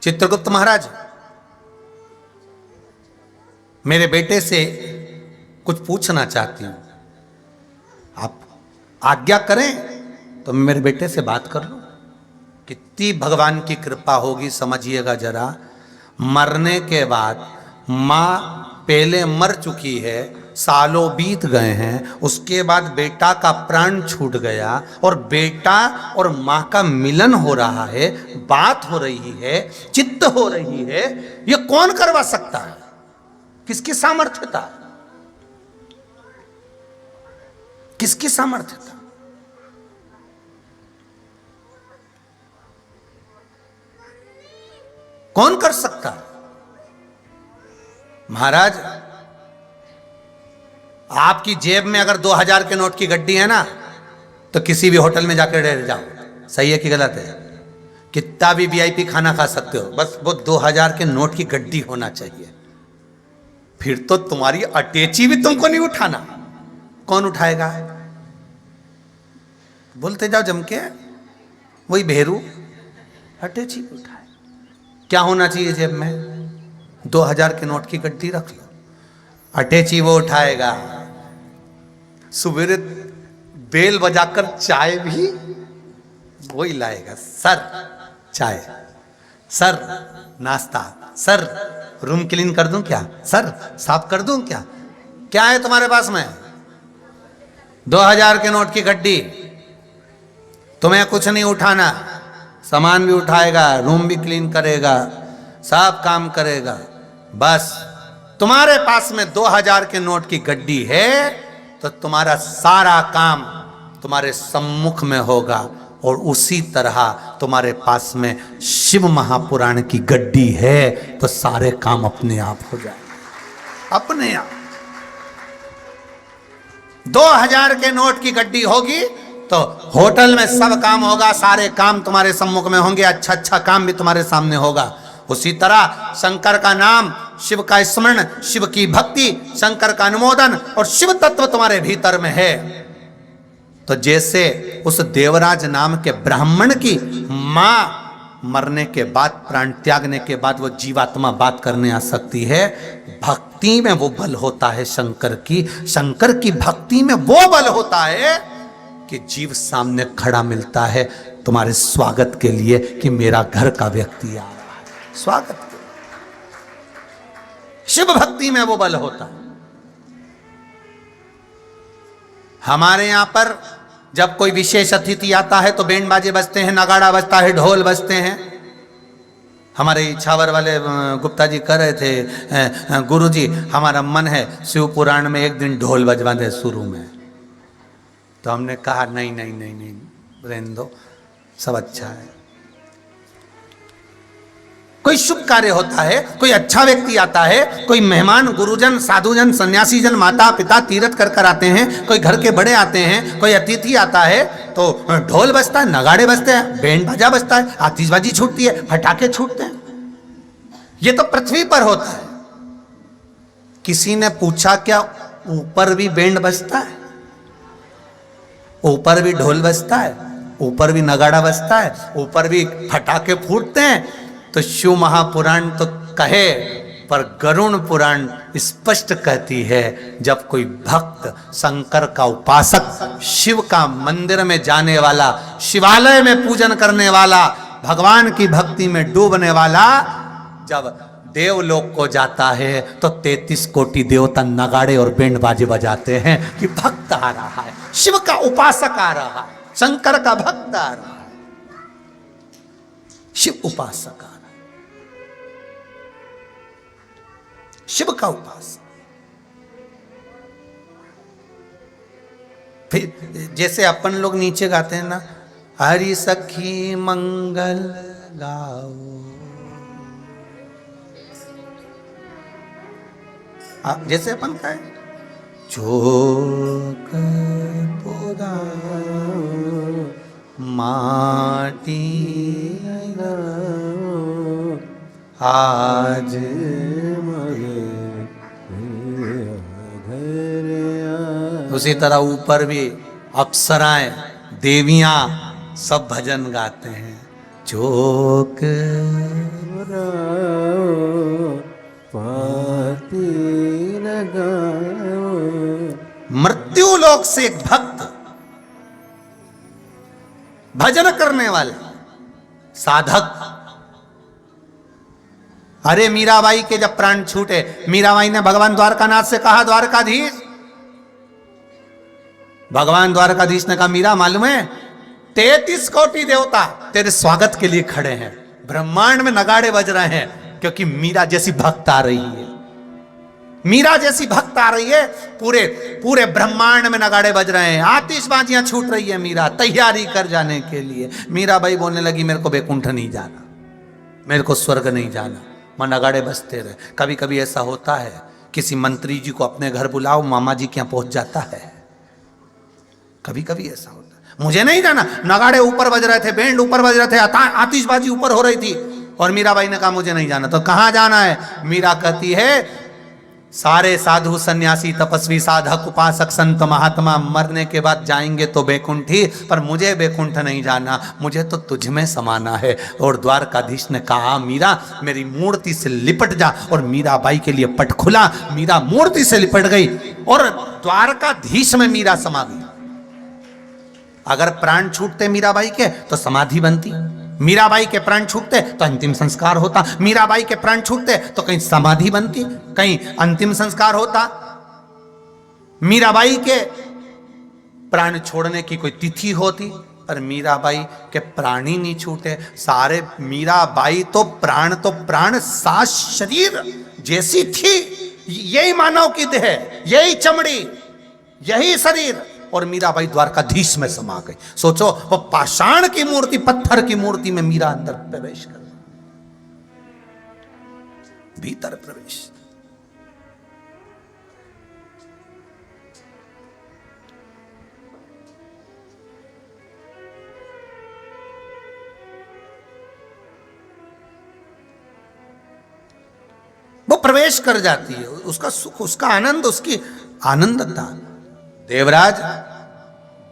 चित्रगुप्त महाराज, मेरे बेटे से कुछ पूछना चाहती हूं, आप आज्ञा करें तो मैं मेरे बेटे से बात कर लूं। कितनी भगवान की कृपा होगी समझिएगा जरा। मरने के बाद माँ पहले मर चुकी है, सालों बीत गए हैं, उसके बाद बेटा का प्राण छूट गया और बेटा और माँ का मिलन हो रहा है, बात हो रही है, चित्त हो रही है। ये कौन करवा सकता है? किसकी सामर्थ्यता, किसकी सामर्थ्यता? कौन कर सकता है? महाराज, आपकी जेब में अगर 2000 के नोट की गड्डी है ना, तो किसी भी होटल में जाकर रह जाओ। सही है कि गलत है? कितना भी वीआईपी खाना खा सकते हो, बस वो 2000 के नोट की गड्डी होना चाहिए। फिर तो तुम्हारी अटैची भी तुमको नहीं उठाना। कौन उठाएगा? बोलते जाओ जम के, वही भेरू अटैची उठाए। क्या होना चाहिए जेब में? 2000 के नोट की गड्डी रख लो, अटैची वो उठाएगा। सवेरे बेल बजाकर चाय भी वही लाएगा। सर चाय, सर नाश्ता, सर रूम क्लीन कर दूं क्या, सर साफ कर दूं क्या? क्या है तुम्हारे पास में? 2000 के नोट की गड्डी। तुम्हें कुछ नहीं उठाना, सामान भी उठाएगा, रूम भी क्लीन करेगा, सब काम करेगा। बस तुम्हारे पास में 2000 के नोट की गड्डी है तो तुम्हारा सारा काम तुम्हारे सम्मुख में होगा। और उसी तरह तुम्हारे पास में शिव महापुराण की गड्डी है तो सारे काम अपने आप हो जाए, अपने आप। 2000 के नोट की गड्डी होगी तो होटल में सब काम होगा, सारे काम तुम्हारे सम्मुख में होंगे, अच्छा अच्छा काम भी तुम्हारे सामने होगा। उसी तरह शंकर का नाम, शिव का स्मरण, शिव की भक्ति, शंकर का अनुमोदन और शिव तत्व तुम्हारे भीतर में है। तो जैसे उस देवराज नाम के ब्राह्मण की मां मरने के बाद, प्राण त्यागने के बाद वो जीवात्मा बात करने आ सकती है, भक्ति में वो बल होता है शंकर की। शंकर की भक्ति में वो बल होता है कि जीव सामने खड़ा मिलता है तुम्हारे स्वागत के लिए कि मेरा घर का व्यक्ति आ रहा है, स्वागत के। शिव भक्ति में वो बल होता है। हमारे यहां पर जब कोई विशेष अतिथि आता है तो बैंड बाजे बजते हैं, नगाड़ा बजता है, ढोल बजते हैं। हमारे इछावर वाले गुप्ता जी कह रहे थे, गुरु जी हमारा मन है शिव पुराण में एक दिन ढोल बजवा दे शुरू में। तो हमने कहा नहीं नहीं नहीं नहीं, रहने दो, सब अच्छा है। कोई शुभ कार्य होता है, कोई अच्छा व्यक्ति आता है, कोई मेहमान, गुरुजन, साधुजन, सन्यासी जन, माता पिता तीर्थ कर कर आते हैं, कोई घर के बड़े आते हैं, कोई अतिथि आता है तो ढोल बजता है, नगाड़े बजते हैं, बैंड बाजा बजता है, आतिशबाजी छूटती है, फटाके छूटते हैं। ये तो पृथ्वी पर होता है। किसी ने पूछा क्या ऊपर भी बैंड बजता है? ऊपर भी ढोल बजता है, ऊपर भी नगाड़ा बजता है, ऊपर भी फटाके फूटते हैं? तो शिव महापुराण तो कहे, पर गरुड़ पुराण स्पष्ट कहती है, जब कोई भक्त, शंकर का उपासक, शिव का मंदिर में जाने वाला, शिवालय में पूजन करने वाला, भगवान की भक्ति में डूबने वाला जब देवलोक को जाता है तो 33 कोटि देवता नगाड़े और बैंड बाजे बजाते हैं कि भक्त आ रहा है, शिव का उपासक आ रहा है, शंकर का भक्त आ रहा है, शिव उपासक आ रहा है, शिव का उपासक। फिर जैसे अपन लोग नीचे गाते हैं ना, हरि सखी मंगल गाओ, जैसे अपन कहें चोक पोदा माटी आज उसी तरह ऊपर भी अप्सराएं, देवियां सब भजन गाते हैं। चोक पाती लगाओ। मृत्यु लोक से एक भक्त भजन करने वाले साधक, अरे मीराबाई के जब प्राण छूटे, मीराबाई ने भगवान द्वारकानाथ से कहा, द्वारकाधीश, भगवान द्वारकाधीश ने कहा, मीरा मालूम है 33 कोटि देवता तेरे स्वागत के लिए खड़े हैं, ब्रह्मांड में नगाड़े बज रहे हैं, क्योंकि मीरा जैसी भक्त आ रही है, मीरा जैसी भक्त आ रही है, पूरे पूरे ब्रह्मांड में नगाड़े बज रहे हैं, आतिशबाजियां छूट रही है, मीरा तैयारी कर जाने के लिए। मीराबाई बोलने लगी, मेरे को बैकुंठ नहीं जाना, मेरे को स्वर्ग नहीं जाना, वहां नगाड़े बजते रहे। कभी कभी ऐसा होता है, किसी मंत्री जी को अपने घर बुलाओ, मामा जी के यहाँ पहुंच जाता है, कभी कभी ऐसा होता है। मुझे नहीं जाना, नगाड़े ऊपर बज रहे थे, बैंड ऊपर बज रहे थे, आतिशबाजी ऊपर हो रही थी, और मीराबाई ने कहा मुझे नहीं जाना। तो कहां जाना है? मीरा कहती है, सारे साधु सन्यासी तपस्वी साधक उपासक संत महात्मा मरने के बाद जाएंगे तो बैकुंठी, पर मुझे बैकुंठ नहीं जाना, मुझे तो तुझ में समाना है। और द्वारकाधीश ने कहा, मीरा मेरी मूर्ति से लिपट जा, और मीराबाई के लिए पट खुला, मीरा मूर्ति से लिपट गई और द्वारकाधीश में मीरा समा गई। अगर प्राण छूटते मीराबाई के तो समाधि बनती, मीराबाई के प्राण छूटते तो अंतिम संस्कार होता, मीराबाई के प्राण छूटते तो कहीं समाधि बनती, कहीं अंतिम संस्कार होता। मीराबाई के प्राण छोड़ने की कोई तिथि होती, पर मीराबाई के प्राण ही नहीं छूटे। सारे मीराबाई तो प्राण सात शरीर जैसी थी, यही मानव की देह, यही चमड़ी, यही शरीर, और मीराबाई द्वारकाधीश में समा गई। सोचो, वो पाषाण की मूर्ति, पत्थर की मूर्ति में मीरा अंदर प्रवेश कर, भीतर प्रवेश। वो प्रवेश कर जाती है, उसका सुख, उसका आनंद, उसकी आनंदता। देवराज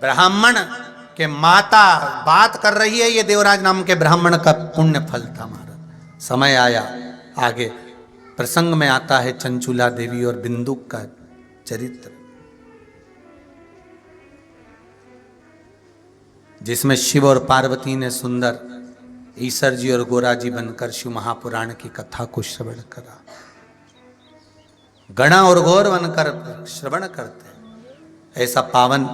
ब्राह्मण के माता बात कर रही है, ये देवराज नाम के ब्राह्मण का पुण्य फल था महाराज। समय आया, आगे प्रसंग में आता है चंचुला देवी और बिंदुक का चरित्र, जिसमें शिव और पार्वती ने सुंदर ईश्वर जी और गोरा जी बनकर शिव महापुराण की कथा को श्रवण करा। गणा और गौर बनकर श्रवण करते, ऐसा पावन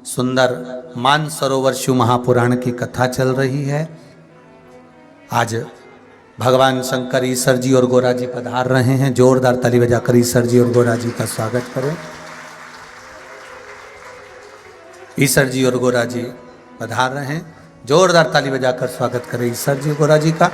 सुंदर मानसरोवर शिव महापुराण की कथा चल रही है। आज भगवान शंकर ईश्वर जी और गोरा जी पधार रहे हैं। जोरदार ताली बजाकर ईश्वर जी और गोरा जी का स्वागत करें। ईश्वर जी और गोरा जी पधार रहे हैं, जोरदार ताली बजाकर स्वागत करें ईश्वर जी गोरा जी का।